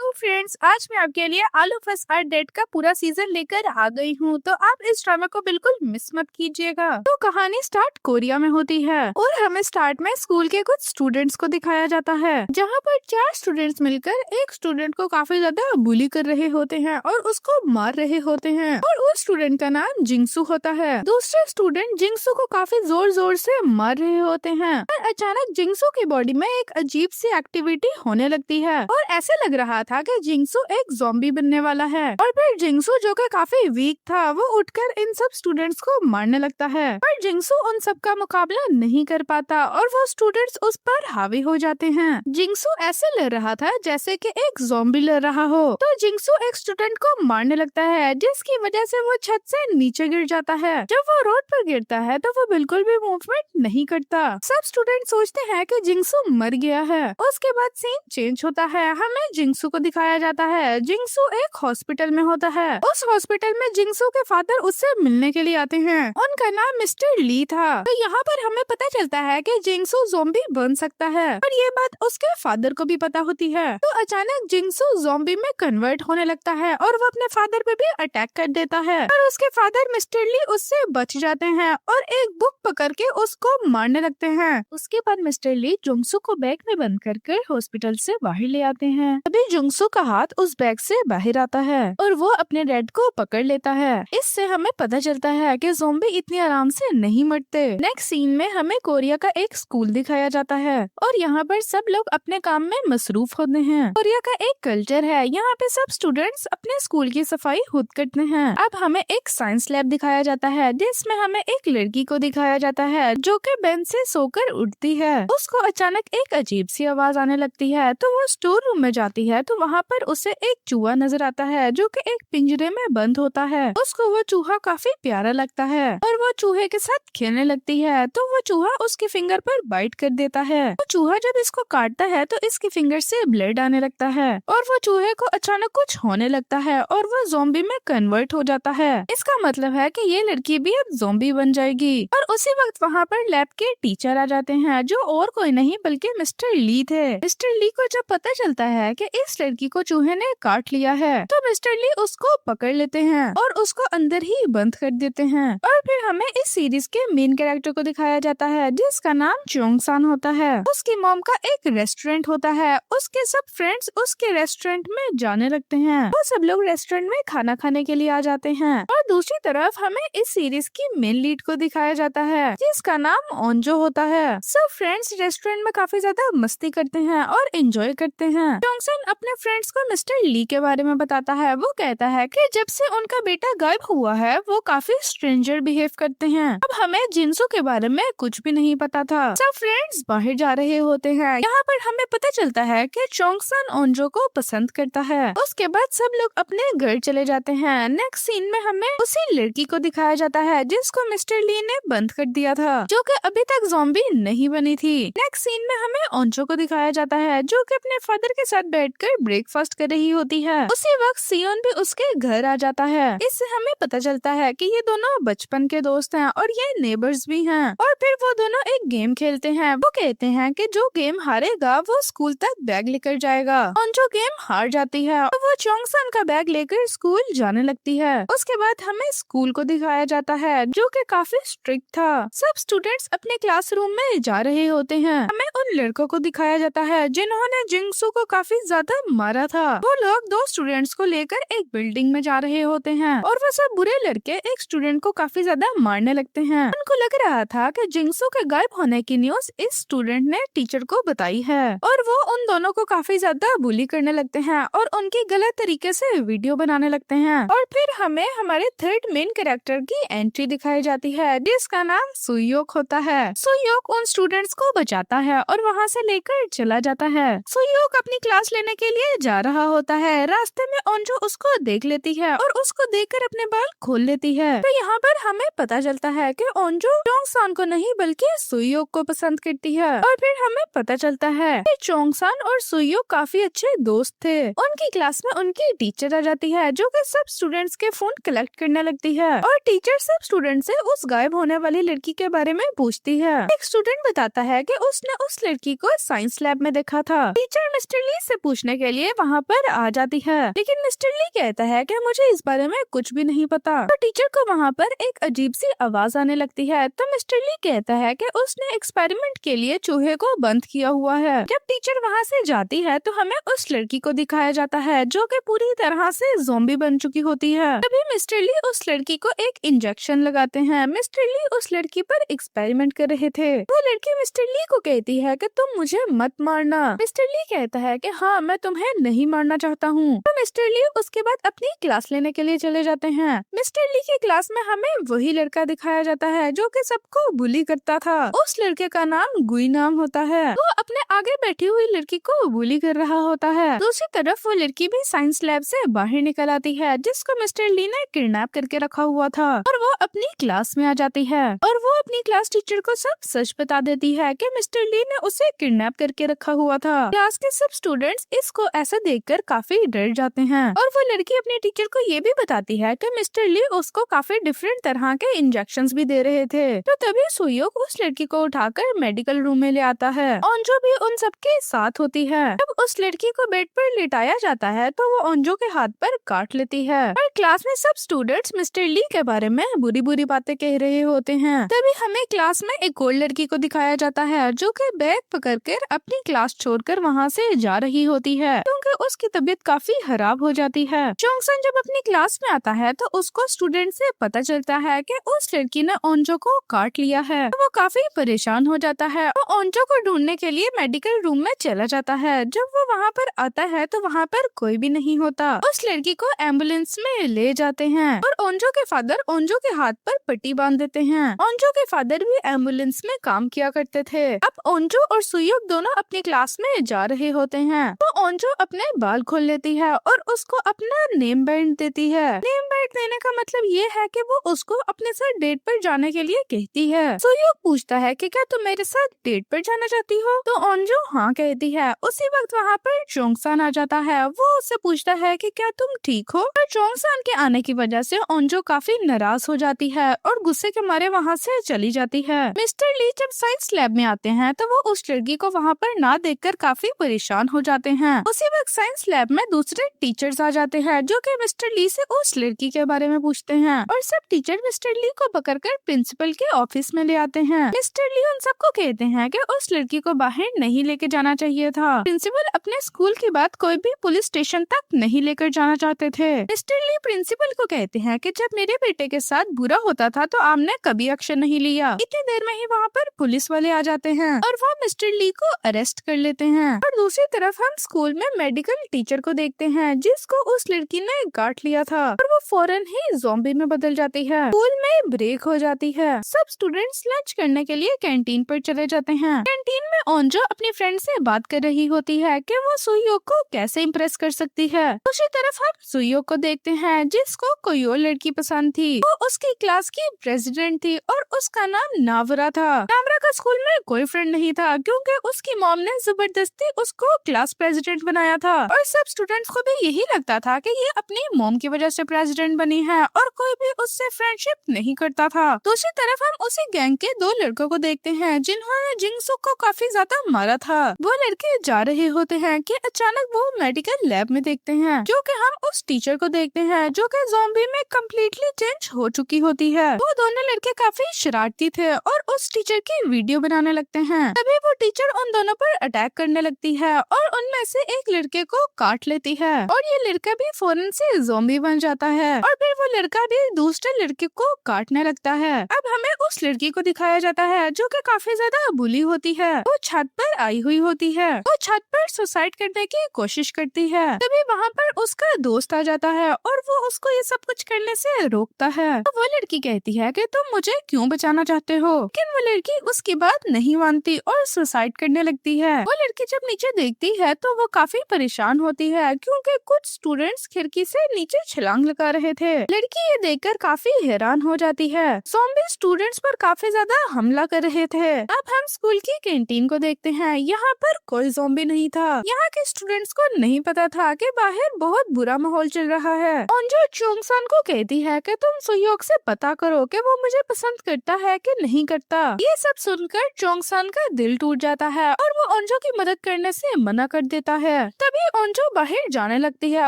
तो फ्रेंड्स, आज मैं आपके लिए all of us are dead का पूरा सीजन लेकर आ गई हूँ, तो आप इस ड्रामा को बिल्कुल मिस मत कीजिएगा। तो कहानी स्टार्ट कोरिया में होती है और हमें स्टार्ट में स्कूल के कुछ स्टूडेंट्स को दिखाया जाता है, जहाँ पर 4 स्टूडेंट्स मिलकर एक स्टूडेंट को काफी ज्यादा बुली कर रहे होते हैं और उसको मार रहे होते हैं। और उस स्टूडेंट का नाम जिंगसू होता है। दूसरे स्टूडेंट जिंगसू को काफी जोर जोर से मार रहे होते हैं और अचानक जिंगसू की बॉडी में एक अजीब सी एक्टिविटी होने लगती है और ऐसे लग रहा था कि जिंगसू एक ज़ॉम्बी बनने वाला है। और फिर जिंगसू, जो कि काफी वीक था, वो उठकर इन सब स्टूडेंट्स को मारने लगता है। पर जिंगसू उन सब का मुकाबला नहीं कर पाता और वो स्टूडेंट्स उस पर हावी हो जाते हैं। जिंगसू ऐसे लड़ रहा था जैसे कि एक ज़ॉम्बी लड़ रहा हो। तो जिंगसू एक स्टूडेंट को मारने लगता है, जिसकी वजह से वो छत से नीचे गिर जाता है। जब वो रोड पर गिरता है तो वो बिल्कुल भी मूवमेंट नहीं करता। सब स्टूडेंट सोचते हैं कि जिंगसू मर गया है। उसके बाद सीन चेंज होता है। हमें जिंगसू को दिखाया जाता है। जिंगसू एक हॉस्पिटल में होता है। उस हॉस्पिटल में जिंगसू के फादर उससे मिलने के लिए आते हैं। उनका नाम मिस्टर ली था। तो यहाँ पर हमें पता चलता है कि जिंगसू ज़ॉम्बी बन सकता है और ये बात उसके फादर को भी पता होती है। तो अचानक जिंगसू ज़ॉम्बी में कन्वर्ट होने लगता है और वो अपने फादर पे भी अटैक कर देता है। और उसके फादर मिस्टर ली उससे बच जाते हैं और एक बुक पकड़ के उसको मारने लगते हैं। उसके बाद मिस्टर ली जिंगसू को बैग में बंद कर हॉस्पिटल से बाहर ले आते हैं। तभी जिंगसू का हाथ उस बैग से बाहर आता है और वो अपने डैड को पकड़ लेता है। इससे हमें पता चलता है कि ज़ॉम्बी इतनी आराम से नहीं मरते। नेक्स्ट सीन में हमें कोरिया का एक स्कूल दिखाया जाता है और यहाँ पर सब लोग अपने काम में मसरूफ होते हैं। कोरिया का एक कल्चर है, यहाँ पे सब स्टूडेंट्स अपने स्कूल की सफाई खुद करते हैं। अब हमें एक साइंस लैब दिखाया जाता है, जिसमें हमें एक लड़की को दिखाया जाता है जो कि बेंच से सोकर उठती है। उसको अचानक एक अजीब सी आवाज आने लगती है, तो वो स्टोर रूम में जाती है। तो वहाँ पर उसे एक चूहा नजर आता है जो कि एक पिंजरे में बंद होता है। उसको वो चूहा काफी प्यारा लगता है और वो चूहे के साथ खेलने लगती है। तो वो चूहा उसकी फिंगर पर बाइट कर देता है। वो चूहा जब इसको काटता है तो इसकी फिंगर से ब्लड आने लगता है और वो चूहे को अचानक कुछ होने लगता है और वो ज़ॉम्बी में कन्वर्ट हो जाता है। इसका मतलब है कि ये लड़की भी अब ज़ॉम्बी बन जाएगी। और उसी वक्त वहाँ पर लैब के टीचर आ जाते हैं, जो और कोई नहीं बल्कि मिस्टर ली थे। मिस्टर ली को जब पता चलता है कि इस लड़की को चूहे ने काट लिया है, तो मिस्टर ली उसको पकड़ लेते हैं और उसको अंदर ही बंद कर देते हैं। और फिर हमें इस सीरीज के मेन कैरेक्टर को दिखाया जाता है, जिसका नाम चोंग-सान होता है। उसकी मॉम का एक रेस्टोरेंट होता है। उसके सब फ्रेंड्स उसके रेस्टोरेंट में जाने लगते हैं। वो सब लोग रेस्टोरेंट में खाना खाने के लिए आ जाते हैं। और दूसरी तरफ हमें इस सीरीज की मेन लीड को दिखाया जाता है, जिसका नाम ओंजो होता है। सब फ्रेंड्स रेस्टोरेंट में काफी ज्यादा मस्ती करते हैं और एंजॉय करते हैं। चोंग-सान अपने फ्रेंड्स को मिस्टर ली के बारे में बताता है। वो कहता है कि जब से उनका बेटा गायब हुआ है, वो काफी स्ट्रेंजर बिहेव करते हैं। अब हमें जिंसू के बारे में कुछ भी नहीं पता था। सब फ्रेंड्स बाहर जा रहे होते हैं। यहाँ पर हमें पता चलता है कि चोंग-सान ओंजो को पसंद करता है। उसके बाद सब लोग अपने घर चले जाते हैं। नेक्स्ट सीन में हमें उसी लड़की को दिखाया जाता है, जिसको मिस्टर ली ने बंद कर दिया था, जो कि अभी तक ज़ॉम्बी नहीं बनी थी। नेक्स्ट सीन में हमें ओंजो को दिखाया जाता है, जो कि अपने फादर के साथ बैठकर ब्रेकफास्ट कर रही होती है। उसी वक्त सियोन भी उसके घर आ जाता है। इससे हमें पता चलता है कि ये दोनों बचपन के दोस्त हैं और ये नेबर्स भी हैं। और फिर वो दोनों एक गेम खेलते हैं। वो कहते हैं कि जो गेम हारेगा वो स्कूल तक बैग लेकर जाएगा। ओंजो गेम हार जाती है और वो चोंग-सान का बैग लेकर स्कूल जाने लगती है। उसके बाद हमें स्कूल को दिखाया जाता है, जो कि काफी स्ट्रिक्ट था। सब स्टूडेंट्स अपने क्लासरूम में जा रहे होते हैं। हमें उन लड़कों को दिखाया जाता है जिन्होंने जिंगसू को काफी ज्यादा मारा था। वो लोग 2 स्टूडेंट्स को लेकर एक बिल्डिंग में जा रहे होते हैं और वो सब बुरे लड़के एक स्टूडेंट को काफी ज्यादा मारने लगते हैं। उनको लग रहा था कि जिंगसू के गायब होने की न्यूज इस स्टूडेंट ने टीचर को बताई है और वो उन दोनों को काफी ज्यादा बुली करने लगते हैं और उनकी गलत तरीके से वीडियो बनाने लगते हैं। और फिर हमें हमारे थर्ड मेन कैरेक्टर की एंट्री दिखाई जाती है, जिसका नाम सुयोक होता है। सुयोक उन स्टूडेंट्स को बचाता है और वहाँ से लेकर चला जाता है। सुयोक अपनी क्लास लेने के लिए जा रहा होता है। रास्ते में ओंजो उसको देख लेती है और उसको देखकर अपने बाल खोल लेती है। तो यहाँ पर हमें पता चलता है कि ओंजो चोंग-सान को नहीं बल्कि सुयोक को पसंद करती है। और फिर हमें पता चलता है कि चोंग-सान और सुयोक काफी अच्छे दोस्त थे। उनकी क्लास में उनकी टीचर आ जाती है, जो कि सब स्टूडेंट्स के फोन कलेक्ट करने लगती है और टीचर सब स्टूडेंट से उस गायब होने वाली लड़की के बारे में पूछती है। एक स्टूडेंट बताता है कि उसने उस लड़की को साइंस लैब में देखा था। टीचर मिस्टर ली से पूछने के लिए वहाँ पर आ जाती है, लेकिन मिस्टर ली कहता है कि मुझे इस बारे में कुछ भी नहीं पता। तो टीचर को वहाँ पर एक अजीब सी आवाज आने लगती है। तो मिस्टर ली कहता है कि उसने एक्सपेरिमेंट के लिए चूहे को बंद किया हुआ है। जब टीचर वहाँ से जाती है तो हमें उस लड़की को दिखाया जाता है जो कि पूरी तरह से ज़ॉम्बी बन चुकी होती है। तभी मिस्टर ली उस लड़की को एक इंजेक्शन लगाते हैं। मिस्टर ली उस लड़की पर एक्सपेरिमेंट कर रहे थे। वो लड़की मिस्टर ली को कहती है कि तुम मुझे मत मारना। मिस्टर ली कहता है कि हाँ, मैं तुम्हें नहीं मारना चाहता हूँ। तो मिस्टर ली उसके बाद अपनी क्लास लेने के लिए चले जाते हैं। मिस्टर ली की क्लास में हमें वही लड़का दिखाया जाता है जो कि सबको बुली करता था। उस लड़के का नाम गुई नाम होता है। वो अपने आगे बैठी हुई लड़की को बुली कर रहा होता है। दूसरी तरफ वो लड़की भी साइंस लैब से बाहर निकल आती है जिसको मिस्टर ली ने किडनैप करके रखा हुआ था, और वो अपनी क्लास में आ जाती है और वो अपनी क्लास टीचर को सब सच बता देती है कि मिस्टर ली ने उसे किडनैप करके रखा हुआ था। क्लास के सब स्टूडेंट्स इसको ऐसा देखकर काफी डर जाते हैं और वो लड़की अपने टीचर को ये भी बताती है कि मिस्टर ली उसको काफी डिफरेंट तरह के इंजेक्शंस भी दे रहे थे। तो तभी सुयोक उस लड़की को उठाकर मेडिकल रूम में ले आता है और जो भी उन सबके साथ होती है। जब उस लड़की को बेड पर लिटाया जाता है तो वो ओंजो के हाथ पर काट लेती है और क्लास में सब स्टूडेंट्स मिस्टर ली के बारे में बुरी बुरी बातें कह रहे होते हैं। तभी हमें क्लास में एक और लड़की को दिखाया जाता है जो कि बैग पकड़कर अपनी क्लास छोड़कर वहाँ से जा रही होती है क्योंकि उसकी तबीयत काफी खराब हो जाती है। जोंगसन जब अपनी क्लास में आता है तो उसको स्टूडेंट से पता चलता है कि उस लड़की ने ओंजो को काट लिया है। तो वो काफी परेशान हो जाता है। वो ओंजो को ढूंढने के लिए मेडिकल रूम में चला जाता है। जब वो वहाँ पर आता है तो वहाँ पर कोई भी नहीं होता। उस लड़की को एम्बुलेंस में ले जाते हैं और ओंजो के फादर ओंजो के हाथ पर पट्टी बांध देते हैं। ओंजो के फादर भी एम्बुलेंस में काम किया करते थे। अब ओंजो और सुयोक दोनों अपनी क्लास में जा रहे होते हैं तो ओंजो अपने बाल खोल लेती है और उसको अपना नेम बैंड देती है। नेम बैंड देने का मतलब ये है कि वो उसको अपने साथ डेट पर जाने के लिए कहती है। सुयोक पूछता है कि क्या तुम मेरे साथ डेट पर जाना चाहती हो? तो ओंजो हाँ कहती है। उसी वक्त वहाँ पर चोंगसान आ जाता है। वो उससे पूछता है कि क्या तुम ठीक हो? और चोंगसान के आने की वजह से ओंजो काफी नाराज हो जाती है और गुस्से के मारे वहाँ से चली जाती है। मिस्टर ली जब साइंस लैब में आते हैं तो वो उस लड़की को वहाँ पर ना देखकर काफी परेशान हो जाते हैं। उसी वक्त साइंस लैब में दूसरे टीचर्स आ जाते हैं जो कि मिस्टर ली से उस लड़की के बारे में पूछते हैं और सब टीचर मिस्टर ली को पकड़कर प्रिंसिपल के ऑफिस में ले आते हैं। मिस्टर ली उन सबको कहते हैं कि उस लड़की को बाहर नहीं लेके जाना चाहिए था। प्रिंसिपल अपने स्कूल की बात कोई भी पुलिस स्टेशन तक नहीं लेकर जाना चाहते थे। मिस्टर ली प्रिंसिपल को कहते हैं कि जब मेरे बेटे के साथ बुरा होता था तो आपने कभी एक्शन नहीं लिया। इतनी देर में ही वहाँ पर पुलिस वाले आ जाते हैं और वो मिस्टर ली को अरेस्ट कर लेते हैं। और दूसरी तरफ हम स्कूल में मेडिकल टीचर को देखते हैं जिसको उस लड़की ने काट लिया था और वो फौरन ही ज़ॉम्बी में बदल जाती है। स्कूल में ब्रेक हो जाती है। सब स्टूडेंट्स लंच करने के लिए कैंटीन पर चले जाते हैं। कैंटीन में ओंजो अपनी फ्रेंड से बात कर रही होती है कि वो सुयोक को कैसे इम्प्रेस कर सकती है। दूसरी तरफ हम सुयोक को देखते हैं जिसको कोई और लड़की पसंद थी। वो उसकी क्लास की प्रेसिडेंट थी और उसका नाम नावरा था। नावरा का स्कूल में कोई फ्रेंड नहीं था क्योंकि उसकी मॉम ने जबरदस्ती उसको क्लास प्रेसिडेंट बनाया था और सब स्टूडेंट्स को भी यही लगता था कि ये अपनी मॉम की वजह से प्रेसिडेंट बनी है और कोई भी उससे फ्रेंडशिप नहीं करता था। दूसरी तरफ हम उसी गैंग के दो लड़कों को देखते हैं जिन्होंने जिंगसुक को काफी ज्यादा मारा था। वो लड़के जा रहे होते हैं कि अचानक वो मेडिकल लैब में देखते हैं जो कि हम उस टीचर को देखते हैं जो कि ज़ॉम्बी में कम्प्लीटली चेंज हो चुकी होती है। वो दोनों लड़के काफी शरारती थे और उस टीचर की वीडियो बनाने लगते हैं। तभी वो टीचर उन दोनों पर अटैक करने लगती है और उनमें से एक लड़के को काट लेती है और ये लड़का भी फौरन से ज़ॉम्बी बन जाता है और फिर वो लड़का भी दूसरे लड़के को काटने लगता है। अब हमें उस लड़की को दिखाया जाता है जो कि काफी ज्यादा बुली होती है। वो छत पर आई हुई होती है। वो छत पर सुसाइड करने की कोशिश करती है। तभी वहाँ पर उसका दोस्त आ जाता है और वो उसको ये सब कुछ करने से रोकता है। तो वो लड़की कहती है कि तुम मुझे क्यों बचाना चाहते हो, लेकिन वो लड़की उसकी बात नहीं मानती और सुसाइड करने लगती है। वो लड़की जब नीचे देखती है तो वो काफी परेशान होती है क्योंकि कुछ स्टूडेंट्स खिड़की से नीचे छलांग लगा रहे थे। लड़की ये देखकर काफी हैरान हो जाती है। ज़ॉम्बी स्टूडेंट्स पर काफी ज्यादा हमला कर रहे थे। अब हम स्कूल की कैंटीन को देखते हैं। यहाँ पर कोई ज़ॉम्बी नहीं था। यहाँ के स्टूडेंट्स को नहीं पता था कि बाहर बहुत बुरा माहौल चल रहा है। ओंजो चोंगसान को कहती है कि तुम सुयोक से पता करो कि वो मुझे पसंद करता है कि नहीं करता। ये सब सुनकर चोंगसान का दिल टूट जाता है और वो ओंजो की मदद करने से मना कर देता है। तभी तभी ओंजो बाहर जाने लगती है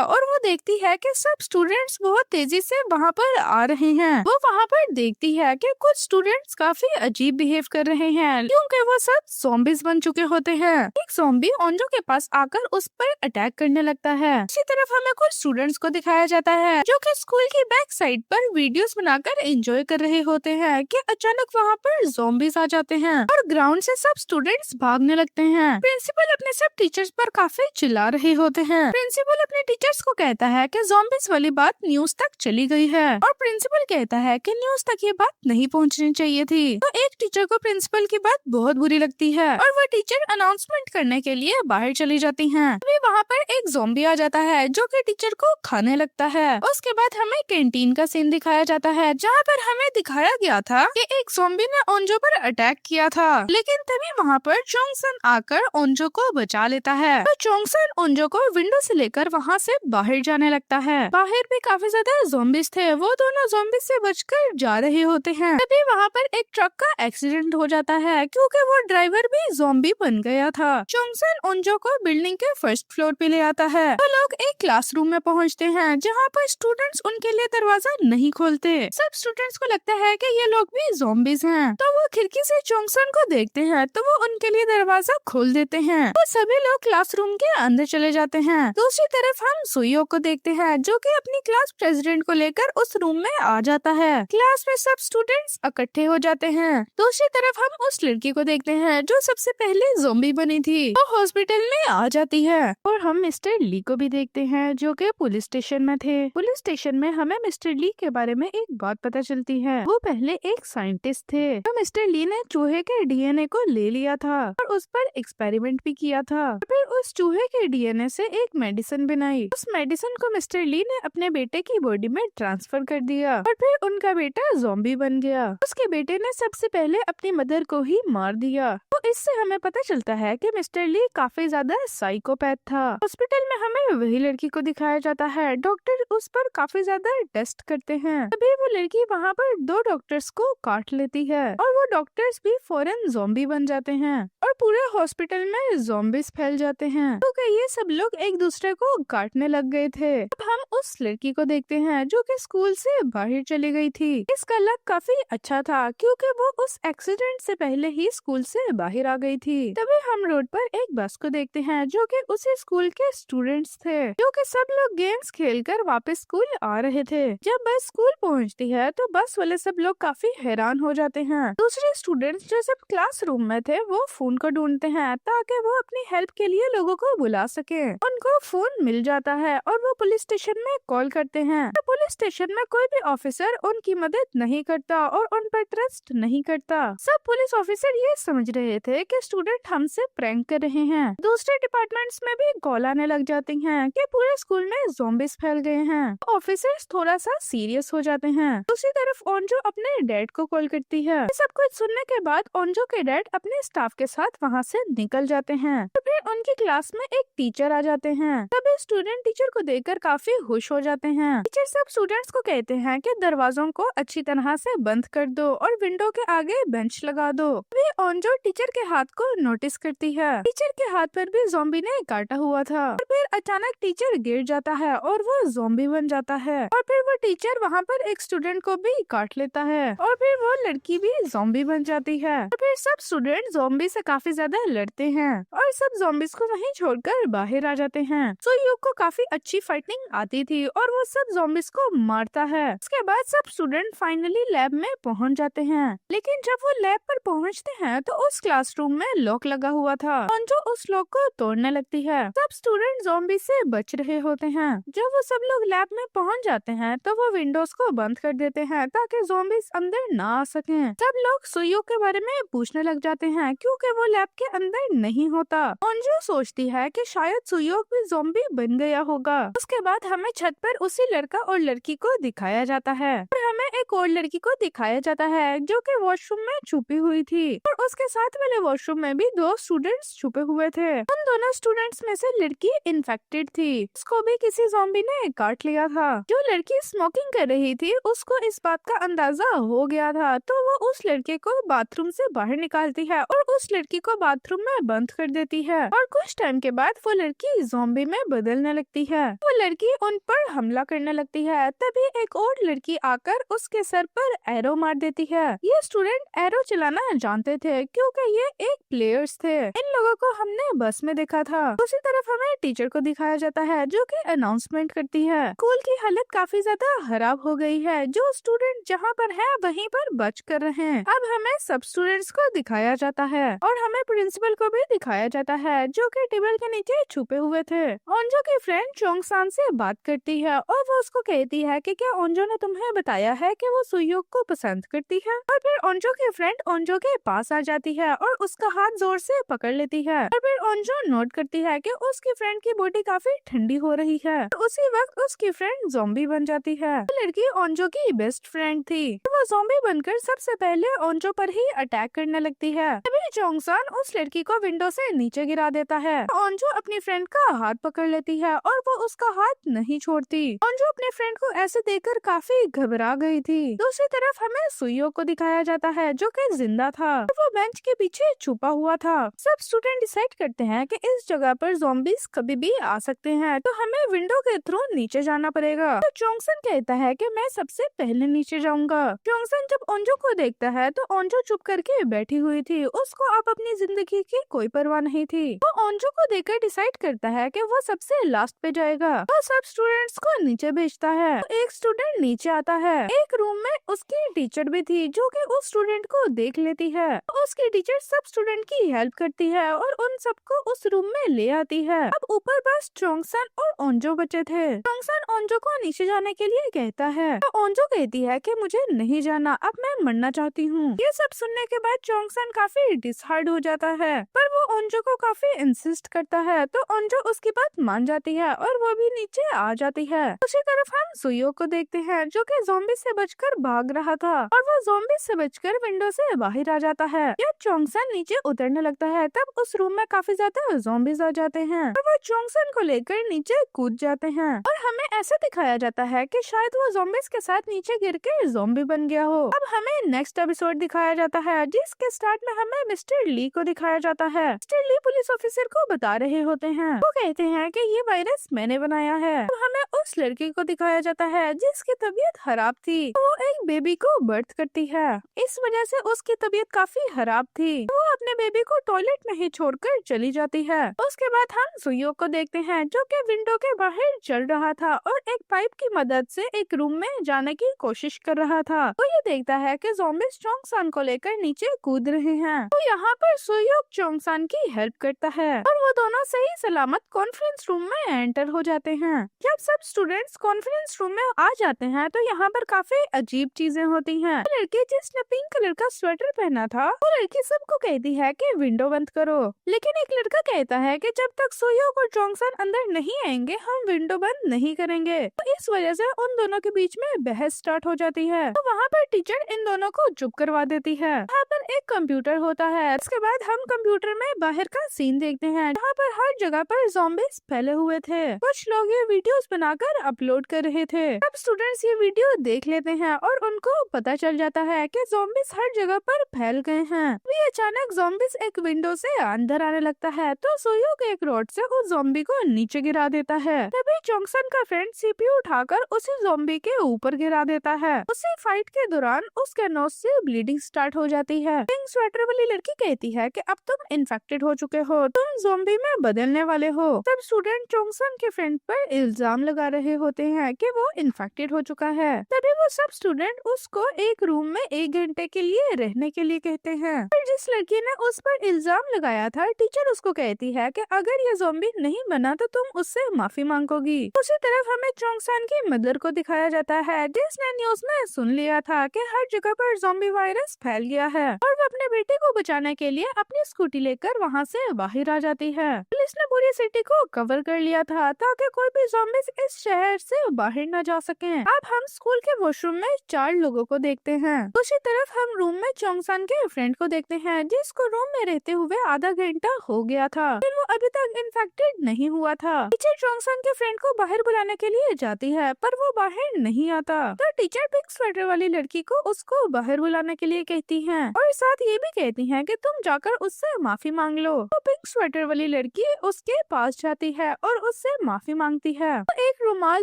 और वो देखती है कि सब स्टूडेंट्स बहुत तेजी से वहाँ पर आ रहे हैं। वो वहाँ पर देखती है कि कुछ स्टूडेंट्स काफी अजीब बिहेव कर रहे हैं क्योंकि वो सब ज़ॉम्बीज बन चुके होते हैं। एक ज़ॉम्बी ओंजो के पास आकर उस पर अटैक करने लगता है। इसी तरफ हमें कुछ स्टूडेंट्स को दिखाया जाता है जो कि स्कूल की बैक साइड पर वीडियोस बनाकर एंजॉय कर रहे होते हैं कि अचानक वहाँ पर ज़ॉम्बीज आ जाते हैं और ग्राउंड से सब स्टूडेंट्स भागने लगते हैं। प्रिंसिपल अपने सब टीचर्स पर काफी चिल्ला रहे होते हैं। प्रिंसिपल अपने टीचर्स को कहता है कि ज़ॉम्बीज वाली बात न्यूज तक चली गई है और प्रिंसिपल कहता है कि न्यूज तक ये बात नहीं पहुंचनी चाहिए थी। तो एक टीचर को प्रिंसिपल की बात बहुत बुरी लगती है और वो टीचर अनाउंसमेंट करने के लिए बाहर चली जाती हैं। अभी वहाँ पर एक ज़ॉम्बी आ जाता है जो कि टीचर को खाने लगता है। उसके बाद हमें कैंटीन का सीन दिखाया जाता है जहाँ पर हमें दिखाया गया था कि एक ज़ॉम्बी ने ओंजो पर अटैक किया था, लेकिन तभी वहाँ पर चोंगसन आकर ओंजो को बचा लेता है। तो चोंगसन ओंजो को विंडो से लेकर वहाँ से बाहर जाने लगता है। बाहर भी काफी ज्यादा ज़ॉम्बीज थे। वो दोनों ज़ॉम्बीज से बचकर जा रहे होते हैं। तभी वहाँ पर एक ट्रक का एक्सीडेंट हो जाता है क्योंकि वो ड्राइवर भी ज़ॉम्बी बन गया था। चोंगसन ओंजो को बिल्डिंग के फर्स्ट फ्लोर पे ले आता है। तो लोग एक क्लासरूम में पहुँचते हैं जहाँ पर स्टूडेंट्स उनके लिए दरवाजा नहीं खोलते। सब स्टूडेंट्स को लगता है कि ये लोग भी ज़ॉम्बीज हैं। तो वो खिड़की से चोंगसन को देखते हैं तो वो उनके लिए दरवाजा खोल देते हैं। तो सभी लोग क्लासरूम के अंदर चले जाते हैं। दूसरी तरफ हम सुयो को देखते हैं जो कि अपनी क्लास प्रेसिडेंट को लेकर उस रूम में आ जाता है। क्लास में सब स्टूडेंट्स इकट्ठे हो जाते हैं। दूसरी तरफ हम उस लड़की को देखते हैं जो सबसे पहले ज़ॉम्बी बनी थी। वो हॉस्पिटल में आ जाती है और हम मिस्टर ली को भी देखते हैं जो कि पुलिस स्टेशन में थे। पुलिस स्टेशन में हमें मिस्टर ली के बारे में एक बात पता चलती है। वो पहले एक साइंटिस्ट थे। तो मिस्टर ली ने चूहे के डीएनए को ले लिया था और उस पर एक्सपेरिमेंट भी किया था। फिर उस चूहे के डीएनए से एक मेडिसिन बनाई। उस मेडिसिन को मिस्टर ली ने अपने बेटे की बॉडी में ट्रांसफर कर दिया और फिर उनका बेटा ज़ॉम्बी बन गया। उसके बेटे ने सबसे पहले अपनी मदर को ही मार दिया। तो इससे हमें पता चलता है कि मिस्टर ली काफी ज्यादा साइकोपैथ था। हॉस्पिटल में हमें वही लड़की को दिखाया जाता है। डॉक्टर उस पर काफी ज्यादा टेस्ट करते हैं। तभी वो लड़की वहाँ पर दो डॉक्टर्स को काट लेती है और वो डॉक्टर्स भी फौरन ज़ॉम्बी बन जाते हैं और पूरे हॉस्पिटल में ज़ॉम्बीज फैल जाते हैं। तो ये सब लोग एक दूसरे को काटने लग गए थे। अब हम उस लड़की को देखते हैं जो कि स्कूल से बाहर चली गई थी। इसका लक काफी अच्छा था क्योंकि वो उस एक्सीडेंट से पहले ही स्कूल से बाहर आ गई थी। तभी हम रोड पर एक बस को देखते हैं जो कि उसी स्कूल के स्टूडेंट्स थे जो कि सब लोग गेम्स खेलकर वापस स्कूल आ रहे थे। जब बस स्कूल पहुंचती है तो बस वाले सब लोग काफी हैरान हो जाते हैं। दूसरे स्टूडेंट्स जो सब क्लासरूम में थे वो फोन को ढूंढते हैं ताकि वो अपनी हेल्प के लिए लोगों को बुला सके। उनको फोन मिल जाता है और वो पुलिस स्टेशन में कॉल करते हैं। तो पुलिस स्टेशन में कोई भी ऑफिसर उनकी मदद नहीं करता और उन पर ट्रस्ट नहीं करता। सब पुलिस ऑफिसर ये समझ रहे थे कि स्टूडेंट हमसे प्रैंक कर रहे हैं। दूसरे डिपार्टमेंट्स में भी कॉल आने लग जाती हैं कि पूरे स्कूल में ज़ॉम्बीज फैल गए हैं। ऑफिसर्स थोड़ा सा सीरियस हो जाते हैं। दूसरी तरफ ओंजो अपने डैड को कॉल करती है। सब कुछ सुनने के बाद ओंजो के डैड अपने स्टाफ के साथ वहाँ से निकल जाते हैं। तो फिर उनकी क्लास में एक टीचर आ जाते हैं। तभी स्टूडेंट टीचर को देखकर काफी खुश हो जाते हैं। टीचर सब स्टूडेंट्स को कहते हैं कि दरवाजों को अच्छी तरह से बंद कर दो और विंडो के आगे बेंच लगा दो। वे ओंजो टीचर के हाथ को नोटिस करती है। टीचर के हाथ पर भी ज़ॉम्बी ने काटा हुआ था और फिर अचानक टीचर गिर जाता है और वो ज़ॉम्बी बन जाता है और फिर वो टीचर वहाँ पर एक स्टूडेंट को भी काट लेता है और फिर वो लड़की भी ज़ॉम्बी बन जाती है और फिर सब स्टूडेंट ज़ॉम्बी से काफी ज्यादा लड़ते हैं और सब ज़ॉम्बीज को वहीं छोड़कर बाहर आ जाते हैं। सो युग को काफी अच्छी फाइटिंग आती थी और वो सब ज़ॉम्बीज को मारता है। उसके बाद सब स्टूडेंट फाइनली लैब में पहुंच जाते हैं। लेकिन जब वो लैब पर पहुंचते हैं तो उस क्लासरूम में लॉक लगा हुआ था और जो उस लॉक को तोड़ने लगती है। सब स्टूडेंट ज़ॉम्बी से बच रहे होते हैं। जब वो सब लोग लैब में पहुंच जाते हैं तो वो विंडोज को बंद कर देते हैं ताकि ज़ॉम्बीज अंदर ना आ सके। सब लोग सुयो के बारे में पूछने लग जाते हैं क्योंकि वो लैब के अंदर नहीं होता। ओंजो सोचती है कि शायद सुयो भी ज़ॉम्बी बन गया होगा। उसके बाद हमें छत पर उसी लड़का और लड़की को दिखाया जाता है और हमें एक और लड़की को दिखाया जाता है जो कि वॉशरूम में छुपी हुई थी और उसके साथ वाले वॉशरूम में भी दो स्टूडेंट्स छुपे हुए थे। उन दोनों स्टूडेंट्स में से लड़की इन्फेक्टेड थी। उसको भी किसी ज़ॉम्बी ने काट लिया था। जो लड़की स्मोकिंग कर रही थी उसको इस बात का अंदाजा हो गया था तो वो उस लड़के को बाथरूम से बाहर निकालती है और उस लड़की को बाथरूम में बंद कर देती है और कुछ टाइम के बाद वो लड़की ज़ॉम्बी में बदलने लगती है। वो लड़की उन पर हमला करने लगती है। तभी एक और लड़की आकर उसके सर पर एरो मार देती है। ये स्टूडेंट एरो चलाना जानते थे क्योंकि ये एक प्लेयर्स थे। इन लोगों को हमने बस में देखा था। दूसरी तरफ हमें टीचर को दिखाया जाता है जो कि अनाउंसमेंट करती है स्कूल की हालत काफी ज्यादा खराब हो गई है। जो स्टूडेंट जहाँ पर है वहीं पर बच कर रहे हैं। अब हमें सब स्टूडेंट्स को दिखाया जाता है और हमें प्रिंसिपल को भी दिखाया जाता है जो कि टेबल के नीचे छुपे हुए थे। ओंजो की फ्रेंड चोंगसान से बात करती है और वो उसको कहती है कि क्या ओंजो ने तुम्हें बताया है कि वो सुयोक को पसंद करती है। और फिर ओंजो की फ्रेंड ओंजो के पास आ जाती है और उसका हाथ जोर से पकड़ लेती है। और फिर ओंजो नोट करती है कि उसकी फ्रेंड की बॉडी काफी ठंडी हो रही है। और उसी वक्त उसकी फ्रेंड ज़ॉम्बी बन जाती है। वो लड़की ओंजो की बेस्ट फ्रेंड थी। वो ज़ॉम्बी बनकर सबसे पहले ओंजो पर ही अटैक करने लगती है। तभी चोंगसान उस लड़की को विंडो से नीचे गिरा देता है। ओंजो अपनी फ्रेंड का हाथ पकड़ लेती है और वो उसका हाथ नहीं छोड़ती। ओंजो अपने फ्रेंड को ऐसे देखकर काफी घबरा गई थी। दूसरी तरफ हमें सुयो को दिखाया जाता है जो कि जिंदा था और वो बेंच के पीछे छुपा हुआ था। सब स्टूडेंट डिसाइड करते हैं कि इस जगह पर ज़ॉम्बीज कभी भी आ सकते हैं, तो हमें विंडो के थ्रू नीचे जाना पड़ेगा। तो चोंगसन कहता है कि मैं सबसे पहले नीचे जाऊंगा। चोंगसन जब ओंजो को देखता है तो ओंजो चुप करके बैठी हुई थी। उसको अब अपनी जिंदगी की कोई परवाह नहीं थी। वो ओंजो को देखकर डिसाइड करता है कि वो सबसे लास्ट पे जाएगा। वो सब स्टूडेंट्स को नीचे भेजता है। तो एक स्टूडेंट नीचे आता है। एक रूम में उसकी टीचर भी थी जो कि उस स्टूडेंट को देख लेती है। उसकी टीचर सब स्टूडेंट की हेल्प करती है और उन सबको उस रूम में ले आती है। अब ऊपर बस चोंगसन और ओंजो बचे थे। चोंगसन ओंजो को नीचे जाने के लिए कहता है तो ओंजो कहती है कि मुझे नहीं जाना, अब मैं मरना चाहती हूँ। ये सब सुनने के बाद चोंगसन काफी डिसहार्ड हो जाता है, पर वो ओंजो को काफी इंसिस्ट करता है तो ओंजो उसकी बात मान जाती है और वो भी नीचे आ जाती है। दूसरी तरफ हम सुयो को देखते हैं जो कि ज़ॉम्बी से बचकर भाग रहा था और वो ज़ॉम्बी से बचकर विंडो से बाहर आ जाता है। जब चोंगसन नीचे उतरने लगता है तब उस रूम में काफी ज्यादा ज़ॉम्बीज आ जाते हैं और वो चोंगसन को लेकर नीचे कूद जाते हैं और हमें ऐसा दिखाया जाता है कि शायद वो ज़ॉम्बीज के साथ नीचे गिर के ज़ॉम्बी बन गया हो। अब हमें नेक्स्ट एपिसोड दिखाया जाता है जिसके स्टार्ट में हमें मिस्टर ली को दिखाया जाता है। मिस्टर ली पुलिस ऑफिसर को बता रहे होते हैं। वो कहते हैं कि ये वायरस मैंने बनाया है। तो हमें उस लड़की को दिखाया जाता है जिसकी तबीयत खराब थी। वो एक बेबी को बर्थ करती है, इस वजह से उसकी तबीयत काफी खराब थी। वो अपने बेबी को टॉयलेट में ही छोड़कर चली जाती है। उसके बाद हम सुयो को देखते हैं जो कि विंडो के बाहर चल रहा था और एक पाइप की मदद से एक रूम में जाने की कोशिश कर रहा था। वो ये देखता है कि ज़ॉम्बीज चोंगसान को लेकर नीचे कूद रहे हैं। तो यहाँ पर सुयो चोंगसान की हेल्प करता है और वो दोनों सही सलामत कॉन्फ्रेंस रूम में एंटर हो जाते हैं। जब सब स्टूडेंट्स कॉन्फ्रेंस रूम में आ जाते हैं तो यहाँ पर काफी अजीब चीजें होती हैं। वो लड़की जिसने पिंक कलर का स्वेटर पहना था वो लड़की सबको कहती है कि विंडो बंद करो, लेकिन एक लड़का कहता है कि जब तक सुयो और चोंगसान अंदर नहीं आएंगे हम विंडो बंद नहीं करेंगे। तो इस वजह से उन दोनों के बीच में बहस स्टार्ट हो जाती है। तो वहाँ पर टीचर इन दोनों को चुप करवा देती है। वहाँ पर एक कंप्यूटर होता है। उसके बाद हम कंप्यूटर में बाहर का सीन देखते हैं जहाँ पर हर जगह पर ज़ॉम्बीज फैले हुए थे। कुछ लोग ये वीडियोस बनाकर अपलोड कर रहे थे। अब स्टूडेंट्स ये वीडियो देख लेते हैं और उनको पता चल जाता है कि ज़ॉम्बीज हर जगह पर फैल गए हैं। भी अचानक ज़ॉम्बीज एक विंडो से अंदर आने लगता है तो सोयो के एक रॉड से उस ज़ॉम्बी को नीचे गिरा देता है। तभी चोंगसन का फ्रेंड सीपीयू उठाकर उसी ज़ॉम्बी के ऊपर गिरा देता है। उसी फाइट के दौरान उसके नोज से ब्लीडिंग स्टार्ट हो जाती है। पिंक स्वेटर वाली लड़की कहती है कि अब तुम इन्फेक्टेड हो चुके हो, तुम ज़ॉम्बी में बदलने वाले हो। तब स्टूडेंट चोंगसन के फ्रेंड पर इल्जाम लगा रहे होते हैं कि वो इन्फेक्टेड हो चुका है। तभी वो सब स्टूडेंट उसको एक रूम में 1 घंटे के लिए रहने के लिए कहते हैं। फिर जिस लड़की ने उस पर इल्जाम लगाया था टीचर उसको कहती है कि अगर ये ज़ॉम्बी नहीं बना तो तुम उससे माफी मांगोगी। दूसरी तरफ हमें चोंगसन की मदर को दिखाया जाता है जिसने न्यूज में सुन लिया था कि हर जगह पर ज़ॉम्बी वायरस फैल गया है और वो अपने बेटे को बचाने के लिए अपनी स्कूटी लेकर वहाँ से बाहर आ जाती है। पुलिस ने पूरी सिटी को कवर कर लिया था ताकि कोई भी ज़ॉम्बीज इस शहर से बाहर न जा सके। अब हम स्कूल के वॉशरूम में 4 लोगों को देखते हैं। दूसरी तरफ हम रूम में चोंगसन के फ्रेंड को देखते हैं जिसको रूम में रहते हुए आधा घंटा हो गया था, फिर वो अभी तक इन्फेक्टेड नहीं हुआ था। टीचर चोंगसन के फ्रेंड को बाहर बुलाने के लिए जाती है पर वो बाहर नहीं आता। तो टीचर पिंक स्वेटर वाली लड़की को उसको बाहर बुलाने के लिए कहती है और साथ ये भी कहती है कि तुम जाकर उससे माफी मांग लो। तो पिंक स्वेटर वाली लड़की उसके पास जाती है और उससे माफी मांगती है। वो एक रुमाल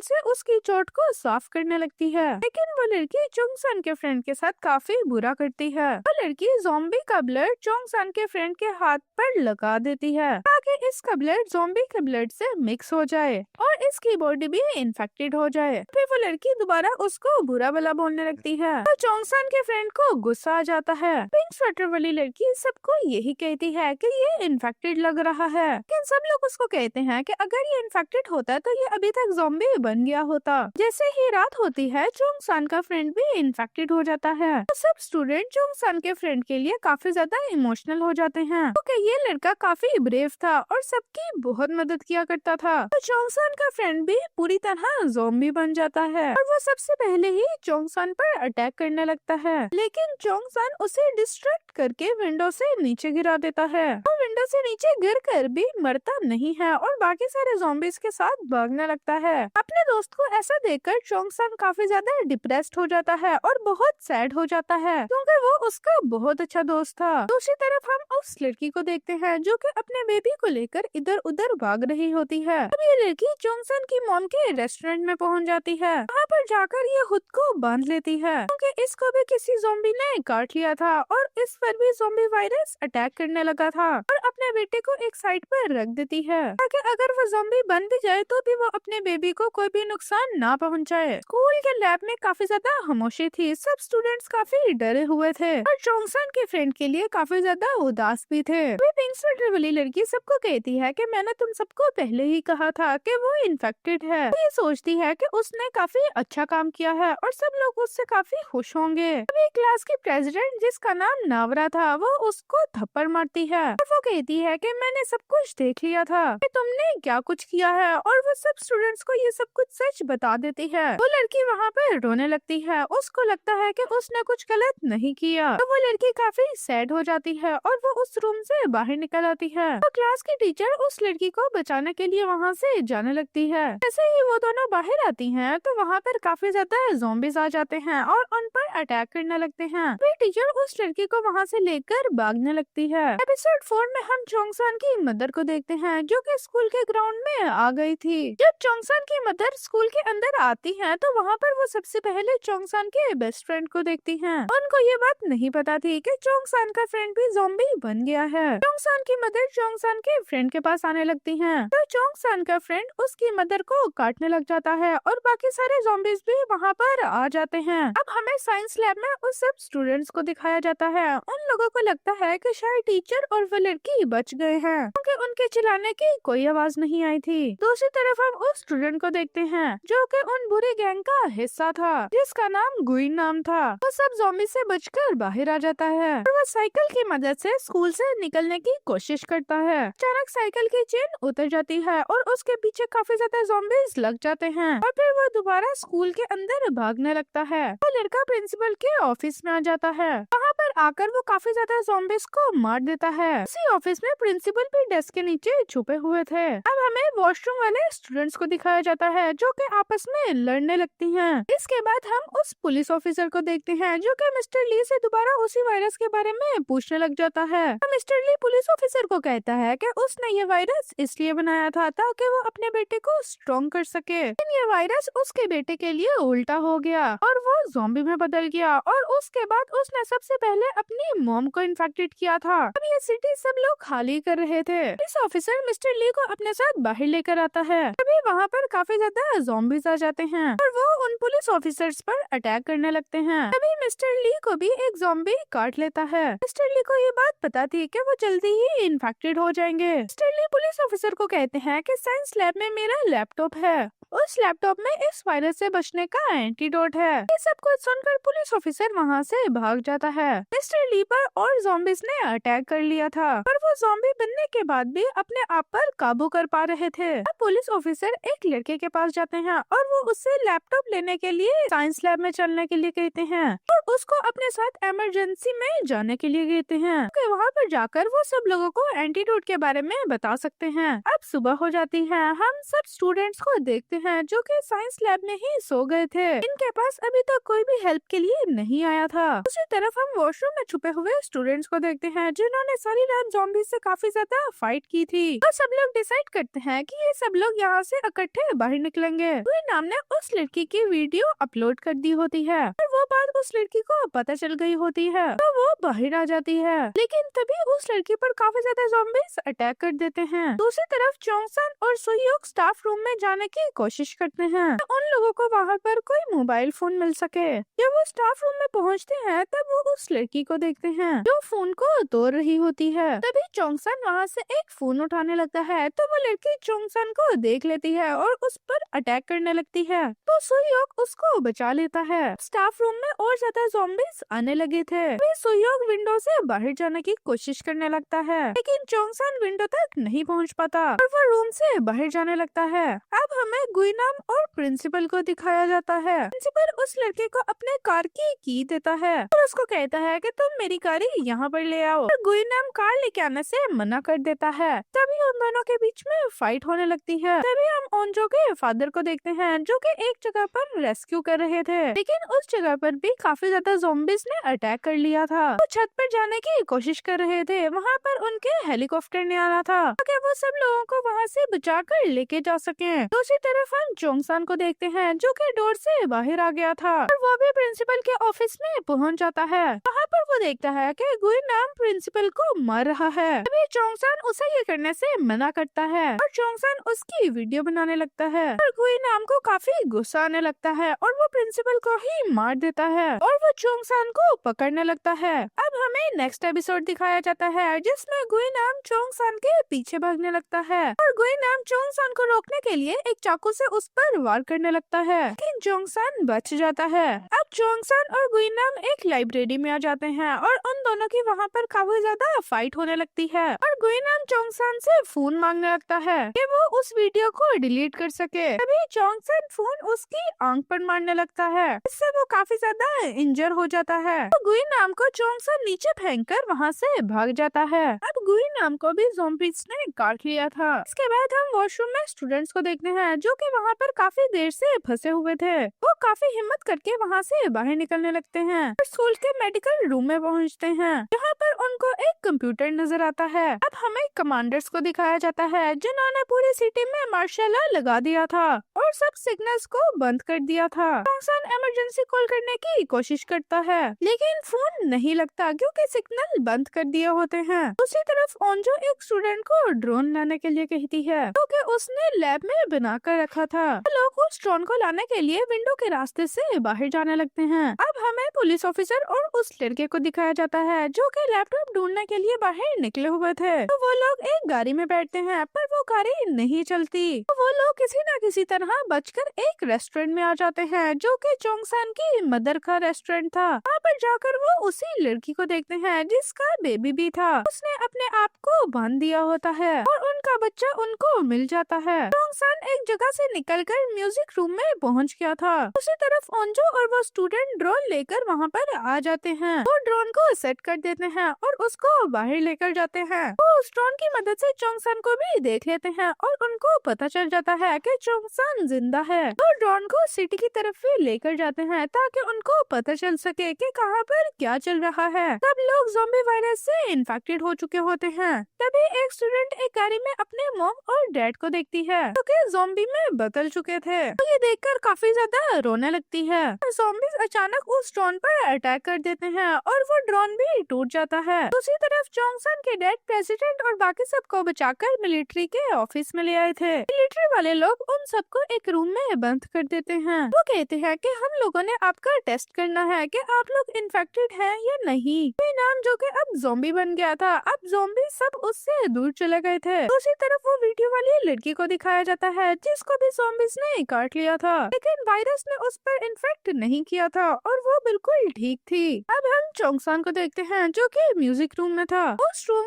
से उसकी चोट को साफ करने लगती है, लेकिन वो लड़की चोंगसन के फ्रेंड के साथ काफी बुरा करती है। वो लड़की ज़ॉम्बी का ब्लड चोंगसन के फ्रेंड के हाथ पर लगा देती है ताकि इसका ब्लड ज़ॉम्बी के ब्लड से मिक्स हो जाए और इसकी बॉडी भी इन्फेक्टेड हो जाए। फिर वो लड़की दोबारा उसको बुरा भला बोलने लगती है तो चोंगसन के फ्रेंड को गुस्सा आ जाता है। पिंक स्वेटर वाली लड़की सबको यही कहती है कि ये इन्फेक्टेड लग रहा है, लेकिन सब लोग उसको कहते हैं कि अगर ये इन्फेक्टेड होता तो ये अभी तक ज़ॉम्बी बन गया होता। जैसे ही रात होती है चोंगसन का फ्रेंड भी इन्फेक्टेड हो जाता है। तो सब स्टूडेंट चोंगसन के फ्रेंड के लिए काफी ज्यादा इमोशनल हो जाते हैं क्योंकि ये लड़का काफी ब्रेव था और सबकी बहुत मदद किया करता था। तो चोंगसन का फ्रेंड भी पूरी तरह ज़ॉम्बी बन जाता है और वो सबसे पहले ही चोंगसन पर अटैक करने लगता है, लेकिन चोंगसन उसे डिस्ट्रैक्ट करके विंडो से नीचे गिरा देता है। वो विंडो से नीचे गिरकर भी मरता नहीं है और बाकी सारे ज़ॉम्बीज के साथ भागने लगता है। अपने दोस्त को ऐसा देखकर चोंगसन काफी ज्यादा डिप्रेस्ड हो जाता है और बहुत सैड हो जाता है क्योंकि वो उसका बहुत अच्छा दोस्त था। दूसरी तरफ हम उस लड़की को देखते हैं जो कि अपने बेबी को लेकर इधर उधर भाग रही होती है। अब ये लड़की चोंगसन की मॉम के रेस्टोरेंट में पहुंच जाती है। वहाँ पर जाकर ये खुद को बांध लेती है क्योंकि इसको भी किसी ज़ॉम्बी ने काट लिया था और इस पर भी ज़ॉम्बी वायरस अटैक करने लगा था और अपने बेटे को एक साइड पर रख देती है ताकि अगर वो ज़ॉम्बी बन भी जाए तो भी वो अपने बेबी को कोई भी नुकसान ना पहुंचाए। स्कूल के लैब में काफी ज्यादा खामोशी थी, सब स्टूडेंट्स काफी डरे हुए थे और चोंगसन के फ्रेंड के लिए काफी ज्यादा उदास भी थे। वही पिंक स्वेटर वाली लड़की सबको कहती है कि मैंने तुम सबको पहले ही कहा था कि वो इन्फेक्टेड है। वो ये सोचती है कि उसने काफी अच्छा काम किया है और सब लोग उससे काफी खुश होंगे। अभी क्लास की प्रेसिडेंट जिसका नाम नावरा था वो उसको थप्पड़ मारती है और वो कहती है कि मैंने सब कुछ देख लिया था कि तुमने क्या कुछ किया है और वो सब स्टूडेंट्स को ये सब कुछ सच बता देती है। वो लड़की वहाँ पर रोने लगती है, उसको लगता है कि उसने कुछ गलत नहीं किया। तो वो लड़की काफी सैड हो जाती है और वो उस रूम से बाहर निकल आती है। तो क्लास की टीचर उस लड़की को बचाने के लिए वहाँ से जाने लगती है। जैसे ही वो दोनों बाहर आती हैं तो वहाँ पर काफी ज्यादा ज़ॉम्बीज आ जाते हैं और उन पर अटैक करने लगते हैं। फिर टीचर उस लड़की को वहाँ से लेकर भागने लगती है। एपिसोड 4 में हम चोंगसन की मदर को देखते हैं जो कि स्कूल के ग्राउंड में आ गई थी। जब चोंगसन की मदर स्कूल के अंदर आती है तो वहाँ पर वो सबसे पहले चोंगसन के बेस्ट फ्रेंड को देखती हैं। उनको ये बात नहीं पता थी कि चोंगसन का फ्रेंड भी ज़ॉम्बी बन गया है। चोंगसन की मदर चोंगसन के फ्रेंड के पास आने लगती हैं। तो चोंगसन का फ्रेंड उसकी मदर को काटने लग जाता है और बाकी सारे ज़ॉम्बीज भी वहाँ पर आ जाते हैं। अब हमें साइंस लैब में उस सब स्टूडेंट्स को दिखाया जाता है। उन लोगों को लगता है कि शायद टीचर और वो लड़की बच गए हैं क्योंकि उनके चिल्लाने की कोई आवाज नहीं आई थी। दूसरी तरफ हम उस स्टूडेंट को देखते हैं जो कि उन बुरी गैंग का हिस्सा था जिसका नाम गुइन नाम था। वो सब ज़ॉम्बी से बचकर बाहर आ जाता है और वो साइकिल की मदद से स्कूल से निकलने की कोशिश करता है। अचानक साइकिल की चेन उतर जाती है और उसके पीछे काफी ज्यादा ज़ॉम्बीज लग जाते हैं और फिर वो दोबारा स्कूल के अंदर भागने लगता है। वो लड़का प्रिंसिपल के ऑफिस में आ जाता है। वहाँ पर आकर वो काफी ज्यादा ज़ॉम्बीज को मार देता है। इसी ऑफिस में प्रिंसिपल भी डेस्क के नीचे छुपे हुए थे। अब हमें वॉशरूम वाले स्टूडेंट्स को दिखाया जाता है जो कि आपस में लड़ने लगती हैं। इसके बाद हम उस पुलिस ऑफिसर को देखते हैं जो कि मिस्टर ली से दोबारा उसी वायरस के बारे में पूछने लग जाता है। तो मिस्टर ली पुलिस ऑफिसर को कहता है कि उसने ये वायरस इसलिए बनाया था ताकि वो अपने बेटे को स्ट्रॉन्ग कर सके, लेकिन ये वायरस उसके बेटे के लिए उल्टा हो गया और वो ज़ॉम्बी में बदल गया और उसके बाद उसने सबसे पहले अपनी मॉम को इन्फेक्टेड किया था। अब ये सिटी सब लोग खाली कर रहे थे। इस ऑफिसर मिस्टर ली को अपने साथ बाहर लेकर आता है। अभी वहाँ पर काफी ज्यादा ज़ॉम्बीज आ जाते हैं और वो उन पुलिस ऑफिसर्स पर अटैक करने लगते हैं। अभी मिस्टर ली को भी एक ज़ॉम्बी काट लेता है। मिस्टर ली को ये बात पता थी कि वो जल्दी ही इन्फेक्टेड हो जाएंगे। मिस्टर ली पुलिस ऑफिसर को कहते हैं कि साइंस लैब में मेरा लैपटॉप है, उस लैपटॉप में इस वायरस से बचने का एंटीडोट है। ये सब कुछ सुनकर पुलिस ऑफिसर वहाँ से भाग जाता है। मिस्टर ली पर और ज़ॉम्बीज ने अटैक कर लिया था पर वो ज़ॉम्बी बनने के बाद भी अपने आप पर काबू कर पा रहे थे। अब पुलिस ऑफिसर एक लड़के के पास जाते हैं और वो उससे लैपटॉप लेने के लिए साइंस लैब में चलने के लिए कहते हैं और उसको अपने साथ इमरजेंसी में जाने के लिए कहते हैं क्योंकि वहाँ पर जाकर वो सब लोगों को एंटीडोट के बारे में बता सकते हैं। अब सुबह हो जाती है। हम सब स्टूडेंट्स को देखते देखते हैं जो कि साइंस लैब में ही सो गए थे। इनके पास अभी तक कोई भी हेल्प के लिए नहीं आया था। दूसरी तरफ हम वॉशरूम में छुपे हुए स्टूडेंट्स को देखते हैं जिन्होंने सारी रात ज़ॉम्बी से काफी ज्यादा फाइट की थी। और सब लोग डिसाइड करते हैं कि ये सब लोग यहाँ से इकट्ठे बाहर निकलेंगे। कोई नाम ने उस लड़की की वीडियो अपलोड कर दी होती है और वो बात उस लड़की को पता चल गई होती है तो वो बाहर आ जाती है। लेकिन तभी उस लड़की पर काफी ज्यादा ज़ॉम्बीज अटैक कर देते हैं। दूसरी तरफ चोंगसन और सुयोग स्टाफ रूम में जाने की कोशिश करते हैं तो उन लोगों को वहाँ पर कोई मोबाइल फोन मिल सके। जब वो स्टाफ रूम में पहुँचते हैं तब वो उस लड़की को देखते हैं जो फोन को तोड़ रही होती है। तभी चोंगसन वहाँ से एक फोन उठाने लगता है तो वो लड़की चोंगसन को देख लेती है और उस पर अटैक करने लगती है तो सुयोग उसको बचा लेता है। स्टाफ रूम में और ज्यादा ज़ॉम्बीज आने लगे थे। वे सुयोग विंडो से बाहर जाने की कोशिश करने लगता है लेकिन चोंगसन विंडो तक नहीं पहुंच पाता और वो रूम से बाहर जाने लगता है। अब हमें गुइनाम और प्रिंसिपल को दिखाया जाता है। प्रिंसिपल उस लड़के को अपने कार की देता है और उसको कहता है कि तुम मेरी कार यहाँ पर ले आओ। और गुइनाम कार लेके आने से मना कर देता है। तभी उन दोनों के बीच में फाइट होने लगती है। तभी हम ओंजो के फादर को देखते हैं जो कि एक जगह पर रेस्क्यू कर रहे थे लेकिन उस जगह पर भी काफी ज्यादा ज़ॉम्बीज ने अटैक कर लिया था। वो छत पर जाने की कोशिश कर रहे थे। वहाँ पर उनके हेलीकॉप्टर ने आना था ताकि वो सब लोगों को वहाँ से बचाकर लेके जा सके। दूसरी तरफ हम चोंगसन को देखते हैं जो कि डोर से बाहर आ गया था और वो भी प्रिंसिपल के ऑफिस में पहुँच जाता है। वहाँ पर वो देखता है कि गुइनाम प्रिंसिपल को मार रहा है। तभी चोंगसन उसे ये करने से मना करता है और चोंगसन उसकी वीडियो बनाने लगता है और गुइनाम को काफी गुस्सा आने लगता है और वो प्रिंसिपल को ही मार देता है और वो चोंगसन को पकड़ने लगता है। अब हमें नेक्स्ट एपिसोड दिखाया जाता है जिसमें गुइनाम चोंगसन के पीछे भागने लगता है और गुइनाम चोंगसन को रोकने के लिए एक चाकू से उस पर वार करने लगता है लेकिन चोंगसन बच जाता है। अब चोंगसन और गुइनाम एक लाइब्रेरी में आ जाते हैं और उन दोनों की वहाँ पर काफी ज्यादा फाइट होने लगती है और गुइनाम चोंगसन से फोन मांगने लगता है कि वो उस वीडियो को डिलीट कर सके। तभी चोंगसन फोन उसकी आंख पर मारने लगता है इससे वो काफी ज्यादा इंजर हो जाता है। तो गुइनाम को चोंगसन नीचे फेंककर वहाँ से भाग जाता है। अब गुइनाम को भी ज़ॉम्बीज ने काट लिया था। इसके बाद हम वॉशरूम में स्टूडेंट्स को देखते हैं जो कि वहाँ पर काफी देर से फंसे हुए थे। वो काफी हिम्मत करके वहाँ से बाहर निकलने लगते हैं और स्कूल के मेडिकल रूम में पहुँचते हैं जहाँ पर उनको एक कंप्यूटर नजर आता है। अब हमें कमांडर्स को दिखाया जाता है जिन्होंने पूरी सिटी में मार्शल लॉ लगा दिया था और सब सिग्नल्स को बंद कर दिया था। चोंगसन इमरजेंसी कॉल करने की कोशिश करता है लेकिन फोन नहीं लगता क्योंकि सिग्नल बंद कर दिए होते हैं। दूसरी तरफ ओंजो एक स्टूडेंट को ड्रोन लाने के लिए कहती है क्योंकि उसने लैब में बना कर रखा था। लोग उस ड्रोन को लाने के लिए विंडो के रास्ते से बाहर जाने लगते हैं। अब हमें पुलिस ऑफिसर और उस लड़के को दिखाया जाता है जो कि लैपटॉप ढूंढने के लिए बाहर निकले हुए थे। तो वो लोग एक गाड़ी में बैठते हैं पर वो गाड़ी नहीं चलती। तो वो लोग किसी न किसी तरह बचकर एक रेस्टोरेंट में आ जाते हैं जो कि चोंगसन की मदर का रेस्टोरेंट था। वहाँ पर जाकर वो उसी लड़की को देखते हैं जिसका बेबी भी था। उसने अपने आप को बांध दिया होता है और उनका बच्चा उनको मिल जाता है। चोंगसन एक जगह से निकलकर म्यूजिक रूम में पहुंच गया था। दूसरी तरफ ओंजो और वो स्टूडेंट ड्रोन लेकर वहाँ पर आ जाते हैं। वो ड्रोन को सेट कर देते हैं और उसको बाहर लेकर जाते हैं। वो उस ड्रोन की मदद से चोंगसन को भी देख लेते हैं और उनको पता चल जाता है कि चोंगसन जिंदा है। तो ड्रोन को सिटी की तरफ भी लेकर जाते हैं ताकि उनको पता चल सके कि कहाँ पर क्या चल रहा है। सब लोग ज़ॉम्बी वायरस से इन्फेक्टेड हो चुके होते हैं। तभी एक स्टूडेंट एक गाड़ी में अपने मॉम और डैड को देखती है जो कि ज़ॉम्बी में बदल चुके थे। तो ये देखकर काफी ज्यादा रोने लगती है। ज़ॉम्बीज अचानक उस ड्रोन पर अटैक कर देते हैं और वो ड्रोन भी टूट जाता है। दूसरी तरफ चोंगसन के डैड प्रेसिडेंट और बाकी सबको बचाकर मिलिट्री के ऑफिस में ले आए थे। मिलिट्री वाले लोग उन सबको एक रूम में बंद कर देते हैं। वो कहते हैं कि हम लोगों ने आपका टेस्ट करना है कि आप लोग इन्फेक्टेड हैं या नहीं। कोई नाम जो कि अब ज़ॉम्बी बन गया था। अब ज़ॉम्बी सब उससे दूर चले गए थे। दूसरी तरफ वो वीडियो वाली लड़की को दिखाया जाता है जिसको भी ज़ॉम्बीज ने काट लिया था लेकिन वायरस ने उस पर इन्फेक्ट नहीं किया था और वो बिल्कुल ठीक थी। अब हम चोंगसन को देखते हैं जो कि म्यूजिक रूम में था। उस रूम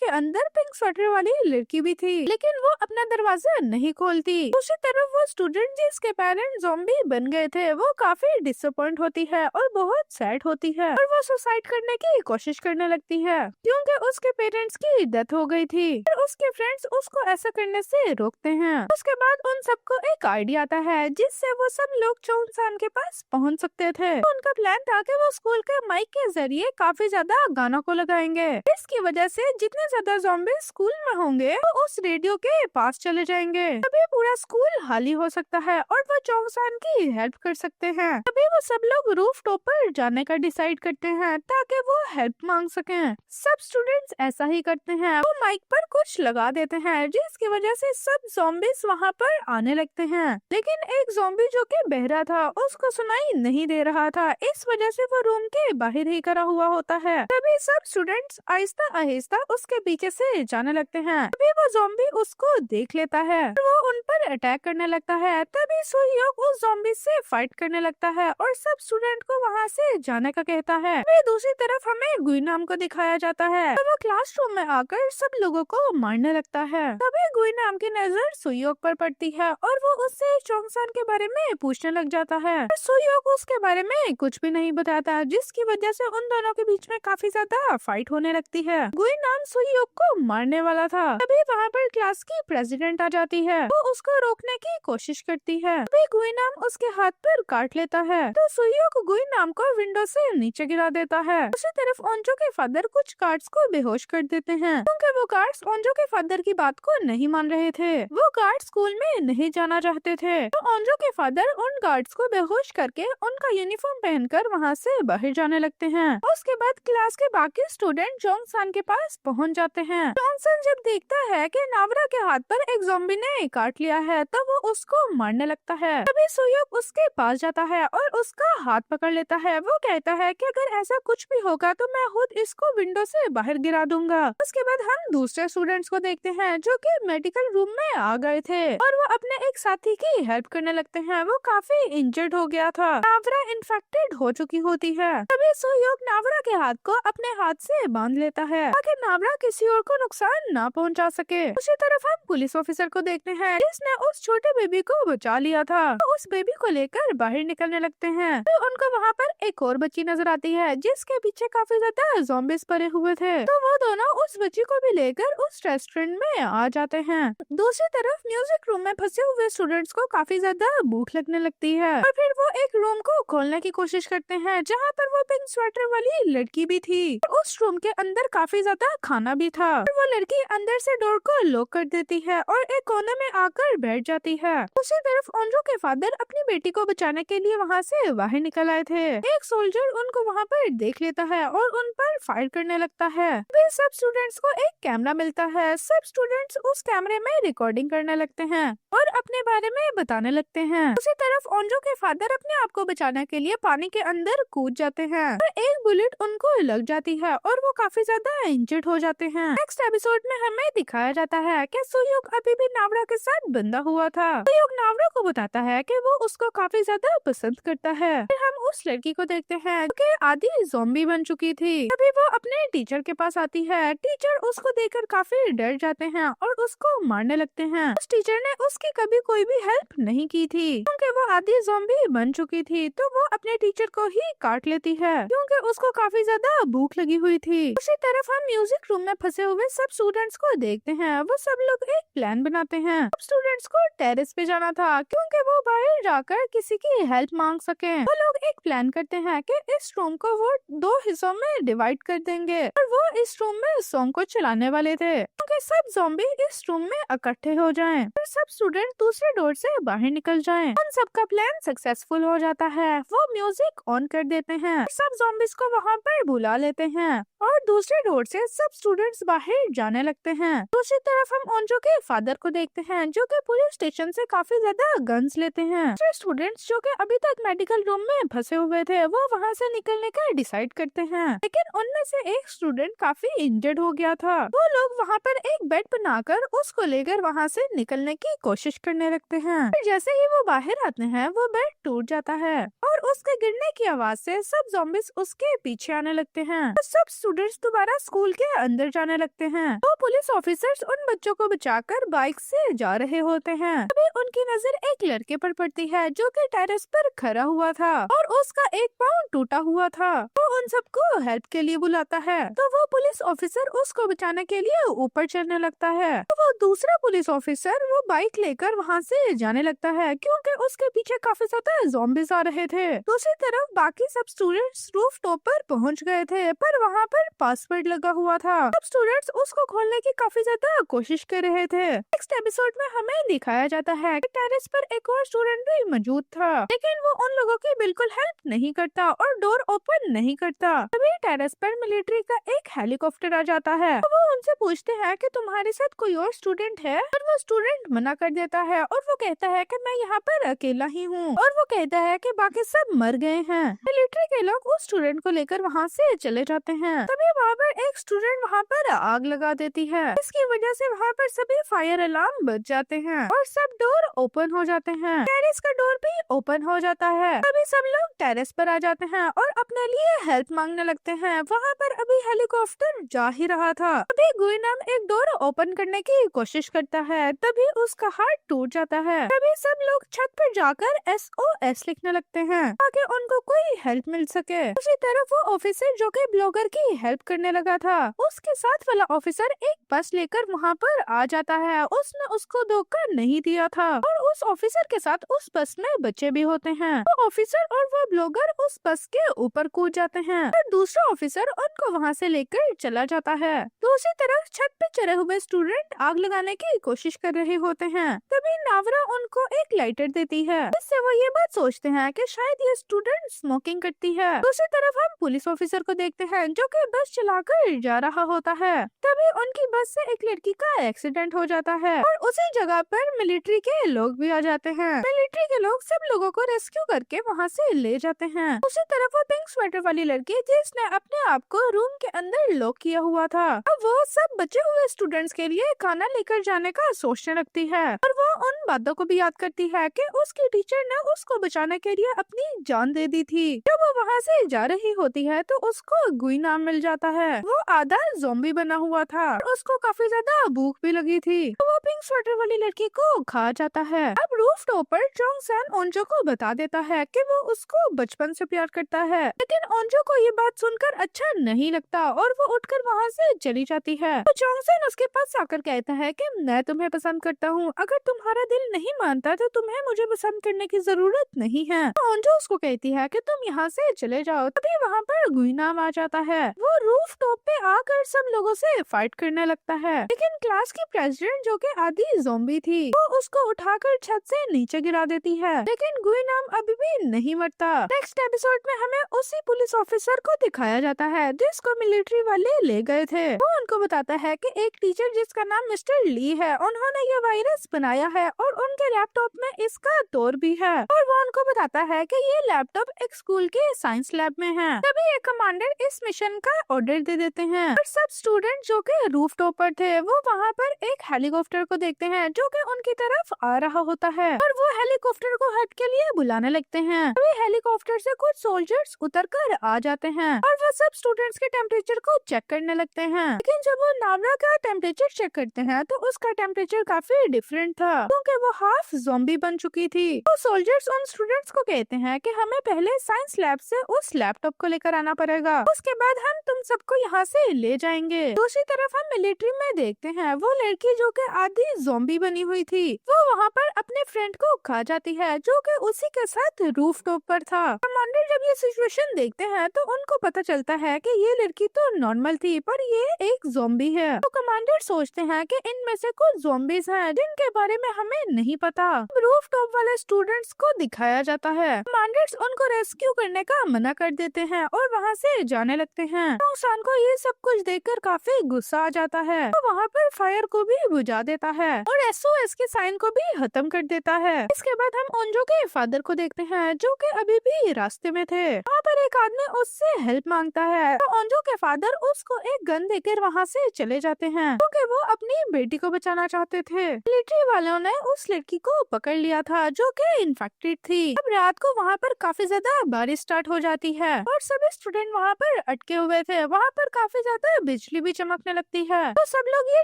के अंदर पिंक स्वेटर वाली लड़की भी थी लेकिन वो अपना दरवाजा नहीं खोलती। दूसरी तरफ वो स्टूडेंट जिसके पेरेंट्स ज़ॉम्बी बन गए थे वो काफी डिसअपॉइंट होती है और बहुत सैड होती है और वो सुसाइड करने की कोशिश करने लगती है क्योंकि उसके पेरेंट्स की डेथ हो गई थी। फिर उसके फ्रेंड्स उसको ऐसा करने से रोकते हैं। उसके बाद उन सबको एक आइडिया आता है जिससे वो सब लोग चोंगसान के पास पहुंच सकते थे। तो उनका प्लान था कि वो स्कूल के माइक के जरिए काफी ज्यादा गानों को लगाएंगे। इसकी वजह से जितने ज्यादा ज़ॉम्बी स्कूल में होंगे वो उस रेडियो के पास चले जाएंगे। तभी पूरा स्कूल खाली हो सकता है और वो चोंगसान की हेल्प कर सकते हैं। तभी वो सब लोग रूफ टॉप पर जाने का डिसाइड करते हैं ताकि वो हेल्प मांग सकें। सब स्टूडेंट्स ऐसा ही करते हैं, वो माइक पर कुछ लगा देते हैं जिसकी वजह से सब ज़ॉम्बीज वहाँ पर आने लगते हैं। लेकिन एक ज़ॉम्बी जो कि बहरा था उसको सुनाई नहीं दे रहा था, इस वजह से वो रूम के बाहर ही खड़ा हुआ होता है। तभी सब स्टूडेंट्स आहिस्ता आहिस्ता उसके पीछे से जाने लगते हैं। तभी वो ज़ॉम्बी उसको देख लेता है और वो उन पर अटैक करने लगता है। तभी सुयोक उस ज़ॉम्बी से फाइट करने लगता है और सब स्टूडेंट को वहाँ से जाने का कहता है। तभी दूसरी तरफ हमें गुई नाम को दिखाया जाता है, तो वो क्लासरूम में आकर सब लोगों को मारने लगता है। तभी गुई नाम की नजर सुयोक पर पड़ती है और वो उससे चोंगसान के बारे में पूछने लग जाता है। सुयोक उसके बारे में कुछ भी नहीं बताता, जिसकी वजह से उन दोनों के बीच में काफी ज्यादा फाइट होने लगती है। गुई नाम सुयोक को मारने वाला था। तभी वहाँ पर क्लास की प्रेसिडेंट आ जाती है, वो उसको रोकने की कोशिश करती है। तभी गुई नाम उसके हाथ पर काट लेता है, तो सुयोक गुई नाम को विंडो से नीचे गिरा देता है। दूसरी तरफ ओंजो के फादर कुछ गार्ड्स को बेहोश कर देते हैं, क्योंकि वो गार्ड्स ओंजो के फादर की बात को नहीं मान रहे थे। वो गार्ड स्कूल में नहीं जाना चाहते थे, तो ओंजो के फादर उन गार्ड्स को बेहोश करके उनका यूनिफॉर्म पहनकर वहाँ से बाहर जाने लगते हैं। उसके बाद क्लास के बाकी स्टूडेंट जोंगसान के पास पहुँच जाते हैं। जोंगसान जब देखता है कि नावरा के हाथ पर एक ज़ॉम्बी ने काट लिया है, तो वो उसको मारने लगता है। तभी सुयोक उसके पास जाता है और उसका हाथ पकड़ लेता है। वो कहता है कि अगर ऐसा कुछ भी होगा तो मैं खुद इसको विंडो से बाहर गिरा दूंगा। उसके बाद हम दूसरे स्टूडेंट्स को देखते हैं जो कि मेडिकल रूम में आ गए थे और वो अपने एक साथी की हेल्प करने लगते हैं। वो काफी इंजर्ड हो गया था, नावरा इन्फेक्टेड हो चुकी होती है। तभी सुयोक नावरा के हाथ को अपने हाथ से बांध लेता है ताकि नावरा किसी और को नुकसान ना पहुंचा सके। उसी तरफ हम पुलिस ऑफिसर को देखते हैं जिसने उस छोटे बेबी को बचा लिया था। तो उस बेबी को लेकर बाहर निकलने लगते हैं, तो उनको वहाँ पर एक और बच्ची नजर आती है जिसके पीछे काफी ज्यादा ज़ॉम्बीज पड़े हुए थे। तो वो दोनों उस बच्ची को भी लेकर उस रेस्टोरेंट में आ जाते हैं। दूसरी तरफ म्यूजिक रूम में फंसे हुए स्टूडेंट्स को काफी ज्यादा भूख लगने लगती है और फिर वो एक रूम को खोलने की कोशिश करते हैं जहाँ पर वो पिंक स्वेटर वाली लड़की भी थी। उस रूम के अंदर काफी ज्यादा खाना भी था और वो लड़की अंदर से डोर को लॉक कर देती है और एक कोने में आकर बैठ जाती है। दूसरी तरफ ओंजो के फादर अपनी बेटी को बचाने के लिए वहाँ से बाहर निकल आए थे। एक सोल्जर उनको वहाँ पर देख लेता है और उन पर फायर करने लगता है। फिर सब स्टूडेंट्स को एक कैमरा मिलता है। सब स्टूडेंट्स उस कैमरे में रिकॉर्डिंग करने लगते हैं और अपने बारे में बताने लगते हैं। दूसरी तरफ ओंजो के फादर अपने आप को बचाने के लिए पानी के अंदर कूद जाते हैं और एक बुलेट उनको लग जाती है और वो काफी ज्यादा इंजर्ड हो जाते हैं। नेक्स्ट एपिसोड में हमें दिखाया जाता है कि सुयोक अभी भी नावरा के साथ बंधा हुआ था। सुयोक नावरा को बताता है कि वो उसको काफी ज्यादा पसंद करता है। फिर हम उस लड़की को देखते हैं कि आधी ज़ॉम्बी बन चुकी थी। तभी वो अपने टीचर के पास आती है। टीचर उसको देखकर काफी डर जाते हैं और उसको मारने लगते हैं। उस टीचर ने उसकी कभी कोई भी हेल्प नहीं की थी क्योंकि वो आधी ज़ॉम्बी बन चुकी थी, तो वो अपने टीचर को ही काट लेती है क्योंकि उसको काफी ज्यादा भूख लगी हुई थी। उसी तरफ हम म्यूजिक रूम में फंसे हुए सब स्टूडेंट्स को देखते हैं। वो सब लोग एक प्लान बनाते हैं। सब स्टूडेंट्स को टेरेस पे जाना था क्योंकि वो बाहर जाकर किसी की हेल्प मांग सके। वो लोग एक प्लान करते हैं कि इस रूम को वो 2 हिस्सों में डिवाइड कर देंगे और वो इस रूम में सॉन्ग को चलाने वाले थे क्योंकि सब ज़ॉम्बी इस रूम में इकट्ठे हो जाएं और सब स्टूडेंट दूसरे डोर से बाहर निकल जाएं। उन सबका प्लान सक्सेसफुल हो जाता है। वो म्यूजिक ऑन कर देते हैं, सब ज़ॉम्बीज को वहाँ पर बुला लेते हैं और दूसरे डोर से सब स्टूडेंट्स बाहर जाने लगते हैं। दूसरी तरफ हम ओंजो के फादर को देखते हैं जो कि पुलिस स्टेशन से काफी ज्यादा गन्स लेते हैं। स्टूडेंट्स जो कि अभी तक मेडिकल रूम में फंसे हुए थे वो वहाँ से निकलने का डिसाइड करते हैं, लेकिन उनमें से एक स्टूडेंट काफी इंजर्ड हो गया था। वो लोग वहाँ पर एक बेड बनाकर उसको लेकर वहाँ से निकलने की कोशिश करने लगते हैं। फिर जैसे ही वो बाहर आते हैं वो बेड टूट जाता है और उसके गिरने की आवाज से सब ज़ॉम्बीज उसके पीछे आने लगते हैं। तो सब स्टूडेंट्स दोबारा स्कूल के अंदर जाने लगते हैं। तो पुलिस ऑफिसर्स उन बच्चों को बचाकर बाइक से जा रहे होते हैं। तभी उनकी नजर एक लड़के लड़के पर पड़ती है जो कि टेरेस पर खड़ा हुआ था और उसका एक पाँव टूटा हुआ था। वो उन सबको हेल्प के लिए बुलाता है तो वो पुलिस ऑफिसर उसको बचाने के लिए ऊपर चढ़ने लगता है। तो वो दूसरा पुलिस ऑफिसर वो बाइक लेकर वहाँ से जाने लगता है क्योंकि उसके पीछे काफी ज्यादा ज़ॉम्बीज आ रहे थे। दूसरी तरफ बाकी सब स्टूडेंट्स रूफ टॉप पर पहुँच गए थे पर वहाँ पर पासवर्ड लगा हुआ था। सब स्टूडेंट्स उसको खोलने की काफी ज्यादा कोशिश कर रहे थे। नेक्स्ट एपिसोड में हमें दिखाया जाता है कि टेरेस पर एक और स्टूडेंट भी मौजूद था लेकिन वो उन लोगों की बिल्कुल हेल्प नहीं करता और डोर ओपन नहीं करता। तभी टेरेस पर मिलिट्री का एक हेलीकॉप्टर आ जाता है तो वो उनसे पूछते हैं कि तुम्हारे साथ कोई और स्टूडेंट है और वो स्टूडेंट मना कर देता है और वो कहता है कि मैं यहाँ पर अकेला ही हूँ और वो कहता है कि बाकी सब मर गए हैं। मिलिट्री के लोग उस स्टूडेंट को लेकर वहाँ से चले जाते हैं। तभी वहाँ पर एक स्टूडेंट वहाँ पर आग लगा देती है। इसकी वजह से वहाँ पर सभी फायर अलार्म बज जाते हैं और सब डोर ओपन हो जाते हैं। टेरेस का डोर भी ओपन हो जाता है। तभी सब लोग टेरेस पर आ जाते हैं और अपने लिए हेल्प मांगने लगते हैं। वहाँ पर अभी हेलीकॉप्टर जा ही रहा था। तभी गुइनाम एक डोर ओपन करने की कोशिश करता है तभी उसका हाथ टूट जाता है। तभी सब लोग छत पर जाकर SOS लिखने लगते हैं ताकि उनको कोई हेल्प मिल सके। दूसरी तरफ वो ऑफिसर जो कि ब्लॉगर की हेल्प करने लगा था उसके साथ वाला ऑफिसर एक बस लेकर वहाँ पर आ जाता है। उसने उसको धोखा नहीं दिया था और उस ऑफिसर के साथ उस बस में बच्चे भी होते हैं। वो ऑफिसर और वो ब्लॉगर उस बस के ऊपर कूद जाते हैं और दूसरा ऑफिसर उनको वहाँ से लेकर चला जाता है। दूसरी तरफ छत पे चढ़े हुए स्टूडेंट आग लगाने की कोशिश कर रहे होते हैं। तभी नावरा उनको एक लाइटर देती है इससे वो ये बात सोचते हैं कि शायद ये स्टूडेंट स्मोकिंग करती है। दूसरी तरफ हम पुलिस ऑफिसर को देखते हैं जो कि बस चलाकर जा रहा होता है। तभी उनकी बस से एक लड़की का एक्सीडेंट हो जाता है और उसी जगह पर मिलिट्री के लोग भी आ जाते हैं। मिलिट्री के लोग सब लोगों को रेस्क्यू करके वहाँ से ले जाते हैं। उसी तरफ वो पिंक स्वेटर वाली लड़की जिसने अपने आप को रूम के अंदर लॉक किया हुआ था अब वो सब बचे हुए स्टूडेंट्स के लिए खाना लेकर जाने का सोचने लगती है और वो उन बातों को भी याद करती है कि उसकी टीचर ने उसको बचाने के लिए अपनी जान दे दी थी। जब वो वहाँ से जा रही होती है तो उसको गुइनाम मिल जाता है। वो आधा ज़ॉम्बी बना हुआ था और उसको काफी ज्यादा भूख भी लगी थी तो वो पिंक स्वेटर वाली लड़की को खा जाता है। अब रूफ टॉप पर चोंग सन ओंजो को बता देता है कि वो उसको बचपन से प्यार करता है लेकिन ओंजो को ये बात सुनकर अच्छा नहीं लगता और वो उठकर वहाँ से चली जाती है। तो चोंग सन उसके पास आकर कहता है कि मैं तुम्हें पसंद करता हूँ, अगर तुम्हारा दिल नहीं मानता तो तुम्हें मुझे पसंद करने की जरूरत नहीं है। तो ओंजो उसको कहती है कि तुम यहाँ से चले जाओ। तभी वहाँ पर गुइनाम आ जाता है। वो रूफ टॉप पे आकर सब लोगों से फाइट करने लगता है लेकिन क्लास की प्रेसिडेंट जो कि आधी ज़ॉम्बी थी वो उसको उठाकर छत से नीचे गिरा देती है लेकिन गुइनाम अभी भी नहीं मरता। नेक्स्ट एपिसोड में हमें उसी पुलिस ऑफिसर को दिखाया जाता है जिसको मिलिट्री वाले ले गए थे। वो उनको बताता है कि एक टीचर जिसका नाम मिस्टर ली है उन्होंने ये वायरस बनाया है और उनके लैपटॉप में इसका तौर भी है और वो उनको बताता है कि ये लैपटॉप एक स्कूल के साइंस लैब में है। तभी एक कमांडर इस मिशन का ऑर्डर दे देते हैं और सब स्टूडेंट जो कि रूफ टॉप पर थे वो वहाँ पर एक हेलीकॉप्टर को देखते हैं जो कि उनकी तरफ आ रहा होता है और वो हेलीकॉप्टर को हेल्प के लिए बुलाने लगते हैं। तभी हेलीकॉप्टर से कुछ सोल्जर्स उतर कर आ जाते हैं और वो सब स्टूडेंट्स के टेम्परेचर को चेक करने लगते हैं लेकिन जब वो नावरा का टेम्परेचर चेक करते हैं तो उसका टेम्परेचर काफी डिफरेंट था क्योंकि वो हाफ ज़ॉम्बी बन चुकी थी। तो सोल्जर्स उन स्टूडेंट्स को कहते हैं कि हमें पहले साइंस लैब से उस लैपटॉप को लेकर आना पड़ेगा, उसके बाद हम तुम सबको यहाँ से ले जाएंगे। दूसरी तरफ हम मिलिट्री में देखते हैं वो लड़की जो कि आधी ज़ॉम्बी बनी हुई थी वो वहाँ पर अपने फ्रेंड को खा जाती है जो कि उसी के साथ रूफ टॉप पर था। कमांडर जब ये सिचुएशन देखते हैं तो उनको पता चलता है कि ये लड़की तो नॉर्मल थी पर ये एक ज़ॉम्बी है। तो कमांडर सोचते हैं कि इनमें से कुछ ज़ॉम्बीज हैं जिनके बारे में हमें नहीं पता। रूफ टॉप वाले स्टूडेंट्स को दिखाया जाता है। कमांडर्स उनको रेस्क्यू करने का मना कर देते हैं और वहाँ से जाने लगते हैं। नुकसान को ये सब कुछ देखकर काफी गुस्सा आ जाता है तो वहाँ पर फायर को भी बुझा देता है और SOS के साइन को भी खत्म कर देता है। इसके बाद हम ओंजो के फादर को देखते हैं जो कि अभी भी रास्ते में थे। वहाँ पर एक आदमी उससे हेल्प मांगता है तो ओंजो के फादर उसको एक गन देकर वहाँ से चले जाते हैं क्योंकि वो अपनी बेटी को बचाना चाहते थे। मिलिट्री वालों ने उस लड़की को पकड़ लिया था जो कि इन्फेक्टेड थी। अब रात को वहाँ पर काफी ज्यादा बारिश स्टार्ट हो जाती है और सभी स्टूडेंट वहाँ पर अटके हुए थे। वहाँ पर काफी ज्यादा बिजली भी चमकने लगती है तो सब लोग ये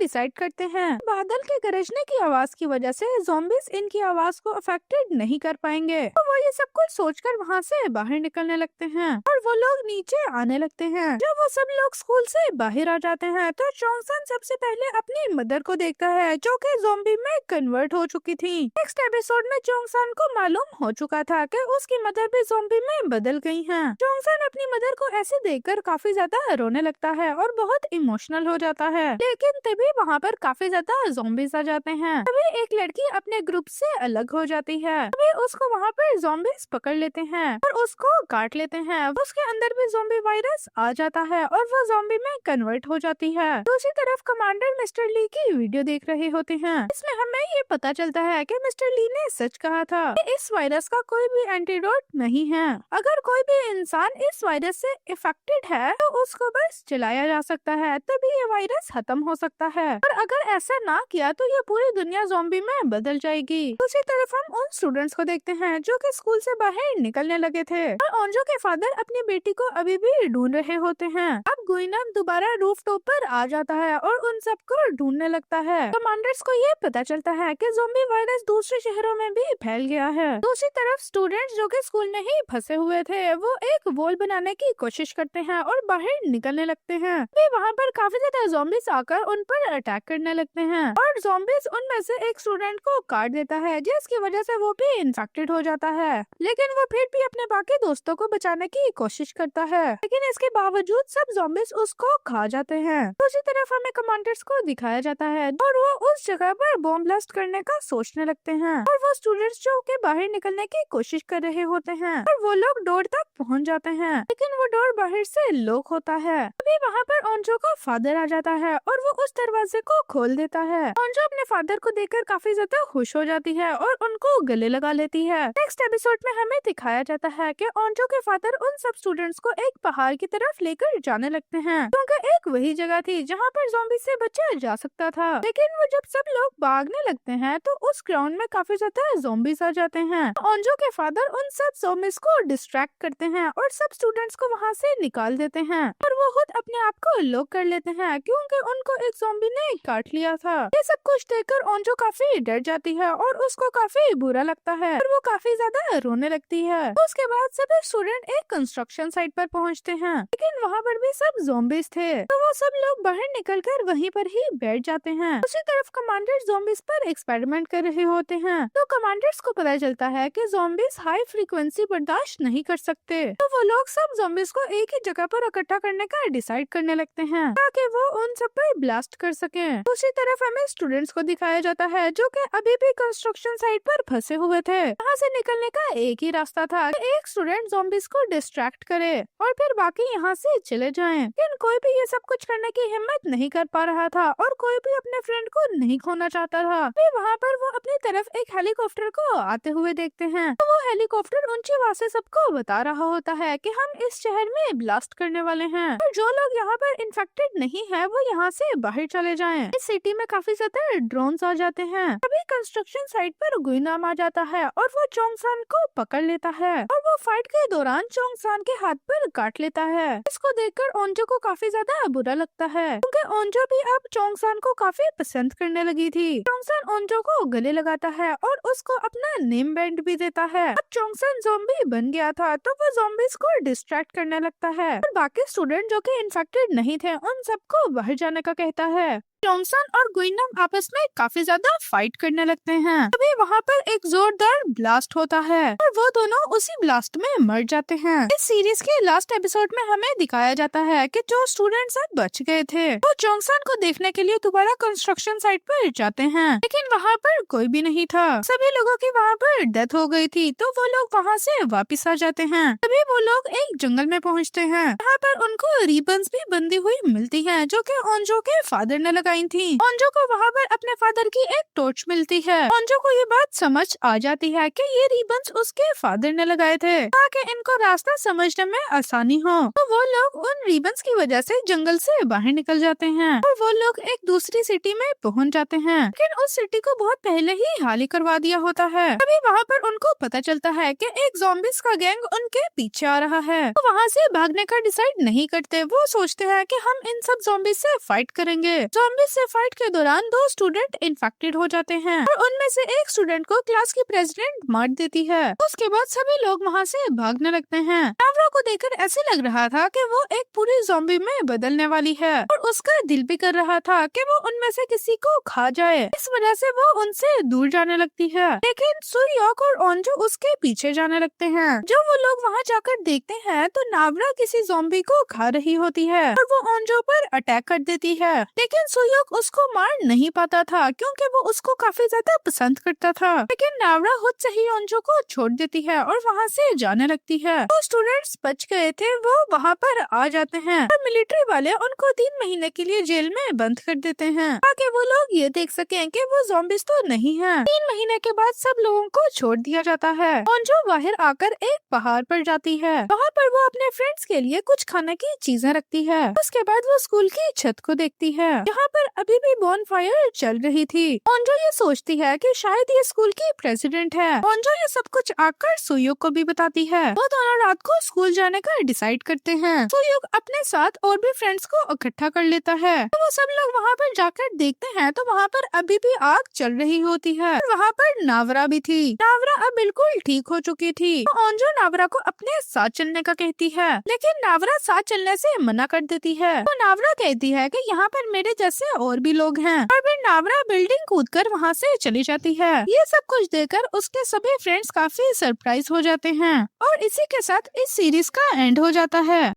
डिसाइड करते हैं बादल के गरजने की आवाज की वजह से ज़ॉम्बीज इनकी आवाज को अफेक्टेड नहीं कर पाएंगे। तो वो ये सब कुछ सोचकर वहाँ से बाहर निकलने लगते हैं और वो लोग नीचे आने लगते हैं। जब वो सब लोग स्कूल से बाहर आ जाते हैं तो चोंगसन सबसे पहले अपनी मदर को देखता है जो कि ज़ॉम्बी में कन्वर्ट हो चुकी थी। नेक्स्ट एपिसोड में चोंगसन को मालूम हो चुका था कि उसकी मदर भी ज़ॉम्बी में बदल गई हैं। चोंगसन अपनी मदर को ऐसे देखकर काफी ज्यादा रोने लगता है और बहुत इमोशनल हो जाता है। लेकिन तभी वहाँ पर काफी ज्यादा ज़ॉम्बीज आ जाते हैं। तभी एक लड़की अपने ग्रुप से अलग हो जाती है। तभी उसको वहाँ पर ज़ॉम्बीज पकड़ लेते हैं और उसको काट लेते हैं। उसके अंदर भी ज़ॉम्बी वायरस आ जाता है और वो ज़ॉम्बी में कन्वर्ट हो जाती है। दूसरी तरफ कमांडर मिस्टर ली की वीडियो देख रहे होते हैं। इसमें हमें ये पता चलता है कि मिस्टर ली ने सच कहा था कि इस वायरस का कोई भी एंटीडोट नहीं है। अगर कोई भी इंसान इस वायरस से इफेक्टेड है तो उसको बस जलाया जा सकता है तभी ये वायरस खत्म हो सकता है। और अगर ऐसा ना किया तो ये पूरी दुनिया ज़ॉम्बी में बदल जाएगी। दूसरी तरफ हम उन स्टूडेंट्स को देखते हैं जो कि स्कूल से बाहर निकलने लगे थे और ओंजो के फादर अपनी बेटी को अभी भी ढूंढ रहे होते हैं। अब गुइनम दोबारा रूफ टॉप पर आ जाता है और उन सबको ढूंढने लगता है। कमांडर्स को ये पता चलता है कि ज़ॉम्बी वायरस दूसरे शहरों में भी फैल गया है। दूसरी तरफ स्टूडेंट्स जो कि स्कूल में ही फंसे हुए थे वो एक वॉल बनाने की कोशिश करते हैं और बाहर निकलने लगते हैं। वे वहाँ पर काफी ज्यादा ज़ॉम्बीज आकर उन पर अटैक करने लगते हैं और ज़ॉम्बीज उनमें से एक स्टूडेंट को काट देता है जिसकी वजह से वो भी इन्फेक्टेड हो जाता है। लेकिन वो फिर भी अपने बाकी दोस्तों को बचाने की कोशिश करता है लेकिन इसके बावजूद सब ज़ॉम्बीज उसको खा जाते हैं। दूसरी तरफ हमें कमांडर्स को दिखाया जाता है और वो उस जगह पर बॉम्ब ब्लास्ट करने का सोचने लगते हैं और वो स्टूडेंट्स जो के बाहर निकलने की कोशिश कर रहे होते हैं और वो लोग डोर तक पहुंच जाते हैं लेकिन वो डोर बाहर से लॉक होता है। अभी वहाँ पर ओंजो का फादर आ जाता है और वो उस दरवाजे को खोल देता है। ओंजो अपने फादर को देखकर काफी ज्यादा खुश हो जाती है और उनको गले लगा लेती है। नेक्स्ट एपिसोड में हमें दिखाया जाता है कि ओंजो के फादर उन सब स्टूडेंट्स को एक पहाड़ की तरफ लेकर जाने लगते हैं क्योंकि एक वही जगह थी जहाँ पर ज़ॉम्बी से बचा जा सकता था। लेकिन वो जब सब लोग भागने लगते हैं तो उस ग्राउंड में काफी ज्यादा ज़ॉम्बीज आ जाते हैं। ओंजो के फादर उन सब ज़ॉम्बीज को डिस्ट्रैक्ट करते हैं और सब स्टूडेंट्स को वहाँ से निकाल देते हैं और वो खुद अपने आप को लॉक कर लेते हैं क्योंकि उनको एक ज़ॉम्बी ने काट लिया था। ये सब कुछ देखकर ओंजो काफी डर जाती है और उसको काफी बुरा लगता है और वो काफी ज्यादा रोने लगती है। उसके बाद सभी स्टूडेंट एक कंस्ट्रक्शन साइट पर पहुँचते हैं लेकिन वहाँ पर भी सब ज़ॉम्बीज थे तो वो सब लोग बाहर निकलकर वहीं पर ही बैठ जाते हैं। दूसरी तरफ कमांडर ज़ॉम्बीज पर एक्सपेरिमेंट कर रहे होते हैं तो कमांडर्स को पता चलता है कि ज़ॉम्बीज हाई फ्रीक्वेंसी बर्दाश्त नहीं कर सकते तो वो लोग सब ज़ॉम्बीज को एक ही जगह पर इकट्ठा करने का डिसाइड करने लगते हैं ताकि वो उन सब पर ब्लास्ट कर सके। दूसरी तरफ हमें स्टूडेंट्स को दिखाया जाता है जो कि अभी भी कंस्ट्रक्शन साइट पर फंसे हुए थे। यहाँ से निकलने का एक ही रास्ता था कि एक स्टूडेंट ज़ॉम्बीज को डिस्ट्रैक्ट करे और फिर बाकी यहाँ से चले जाएं। लेकिन कोई भी ये सब कुछ करने की हिम्मत नहीं कर पा रहा था और कोई भी अपने फ्रेंड को नहीं खोना चाहता था। फिर वहाँ पर वो अपनी तरफ एक हेलीकॉप्टर को आते हुए देखते हैं तो वो हेलीकॉप्टर ऊंची आवाज से सबको बता रहा होता है कि हम इस शहर में ब्लास्ट करने वाले हैं और जो लोग यहाँ पर इन्फेक्टेड नहीं है वो यहाँ से बाहर चले जाएं। इस सिटी में काफी ज्यादा ड्रोन्स आ जाते हैं। अभी कंस्ट्रक्शन साइट पर गुइनाम आ जाता है और वो चोंगसान को पकड़ लेता है और वो फाइट के दौरान चोंगसान के हाथ पर काट लेता है। इसको देखकर ओंजो को काफी ज्यादा बुरा लगता है क्योंकि ओंजो भी अब चोंगसान को काफी पसंद करने लगी थी। चोंगसान ओंजो को गले लगाता है और उसको अपना नेम बैंड भी देता है। अब चोंगसान ज़ॉम्बी बन गया था तो वो ज़ॉम्बीज को डिस्ट्रैक्ट करने लगता है और बाकी स्टूडेंट जो कि इन्फेक्टेड नहीं थे उन सबको बाहर जाने का कहता है। चोंगसान और गुइनम आपस में काफी ज्यादा फाइट करने लगते हैं। तभी वहाँ पर एक जोरदार ब्लास्ट होता है और वो दोनों उसी ब्लास्ट में मर जाते हैं। इस सीरीज के लास्ट एपिसोड में हमें दिखाया जाता है कि जो स्टूडेंट्स अब बच गए थे वो चोंगसान को देखने के लिए दोबारा कंस्ट्रक्शन साइट पर जाते हैं लेकिन वहाँ पर कोई भी नहीं था। सभी लोगों की वहाँ पर डेथ हो गई थी तो वो लोग वहाँ से वापिस आ जाते हैं। तभी वो लोग एक जंगल में पहुँचते हैं। यहाँ पर उनको रिबन्स भी बंधी हुई मिलती है जो कि ओंजो के फादर ने लगाई थी। ओंजो को वहाँ पर अपने फादर की एक टॉर्च मिलती है। ओंजो को ये बात समझ आ जाती है कि ये रिबन्स उसके फादर ने लगाए थे ताकि इनको रास्ता समझने में आसानी हो। तो वो लोग उन रिबन्स की वजह से जंगल से बाहर निकल जाते हैं और वो लोग एक दूसरी सिटी में पहुंच जाते हैं, लेकिन उस सिटी को बहुत पहले ही खाली करवा दिया होता है। तभी वहाँ पर उनको पता चलता है कि एक ज़ॉम्बीज़ का गैंग उनके पीछे आ रहा है। वो वहाँ से भागने का डिसाइड नहीं करते। वो सोचते हैं कि हम इन सब ज़ॉम्बीज़ से फाइट करेंगे। ज़ॉम्बीज़ से फाइट के दौरान 2 स्टूडेंट इन्फेक्टेड हो जाते हैं और उनमें से एक स्टूडेंट को क्लास की प्रेसिडेंट मार देती है। उसके बाद सभी लोग वहाँ से भागने लगते हैं। नावरा को देखकर ऐसे लग रहा था कि वो एक पूरी ज़ॉम्बी में बदलने वाली है और उसका दिल भी कर रहा था कि वो उनमें से किसी को खा जाए। इस वजह से वो उनसे दूर जाने लगती है, लेकिन सुयोक और ओंजो उसके पीछे जाने लगते हैं। जब वो लोग वहाँ जाकर देखते हैं तो नावरा किसी ज़ॉम्बी को खा रही होती है और वो ओंजो पर अटैक कर देती है, लेकिन सुयोक उसको मार नहीं पाता था क्योंकि वो उसको काफी ज्यादा पसंद करता था। लेकिन नावरा खुद से ही ओंजो को छोड़ देती है और वहाँ से जाने लगती है। तो स्टूडेंट्स बच गए थे वो वहाँ पर आ जाते हैं और मिलिट्री वाले उनको 3 महीने के लिए जेल में बंद कर देते हैं ताकि वो लोग ये देख सकें कि वो ज़ॉम्बीज़ तो नहीं है। 3 महीने के बाद सब लोगों को छोड़ दिया जाता है। ओंजो बाहर आकर एक पहाड़ पर जाती है। वहाँ पर वो अपने फ्रेंड्स के लिए कुछ खाने की चीजें रखती है। उसके बाद वो स्कूल की छत को देखती है। यहाँ पर अभी भी बॉनफायर चल रही थी। ओंजो ये सोचती है कि शायद ये स्कूल की प्रेसिडेंट है। ओंजो ये सब कुछ आकर सुयोक को भी बताती है। वो दोनों रात को स्कूल जाने का डिसाइड करते हैं। सुयोक अपने साथ और भी फ्रेंड्स को इकट्ठा कर लेता है। तो वो सब लोग वहाँ पर जाकर देखते हैं तो वहाँ पर अभी भी आग चल रही होती है और वहाँ पर नावरा भी थी। नावरा अब बिल्कुल ठीक हो चुकी थी। तो ओंजो नावरा को अपने साथ चलने का कहती है, लेकिन नावरा साथ चलने से मना कर देती है। तो नावरा कहती है कि यहाँ पर मेरे जैसे और भी लोग हैं और फिर नावरा बिल्डिंग कूदकर वहाँ से चली जाती है। ये सब कुछ देखकर उसके सभी फ्रेंड्स काफी सरप्राइज हो जाते हैं और इसी के साथ इस सीरीज का एंड हो जाता है।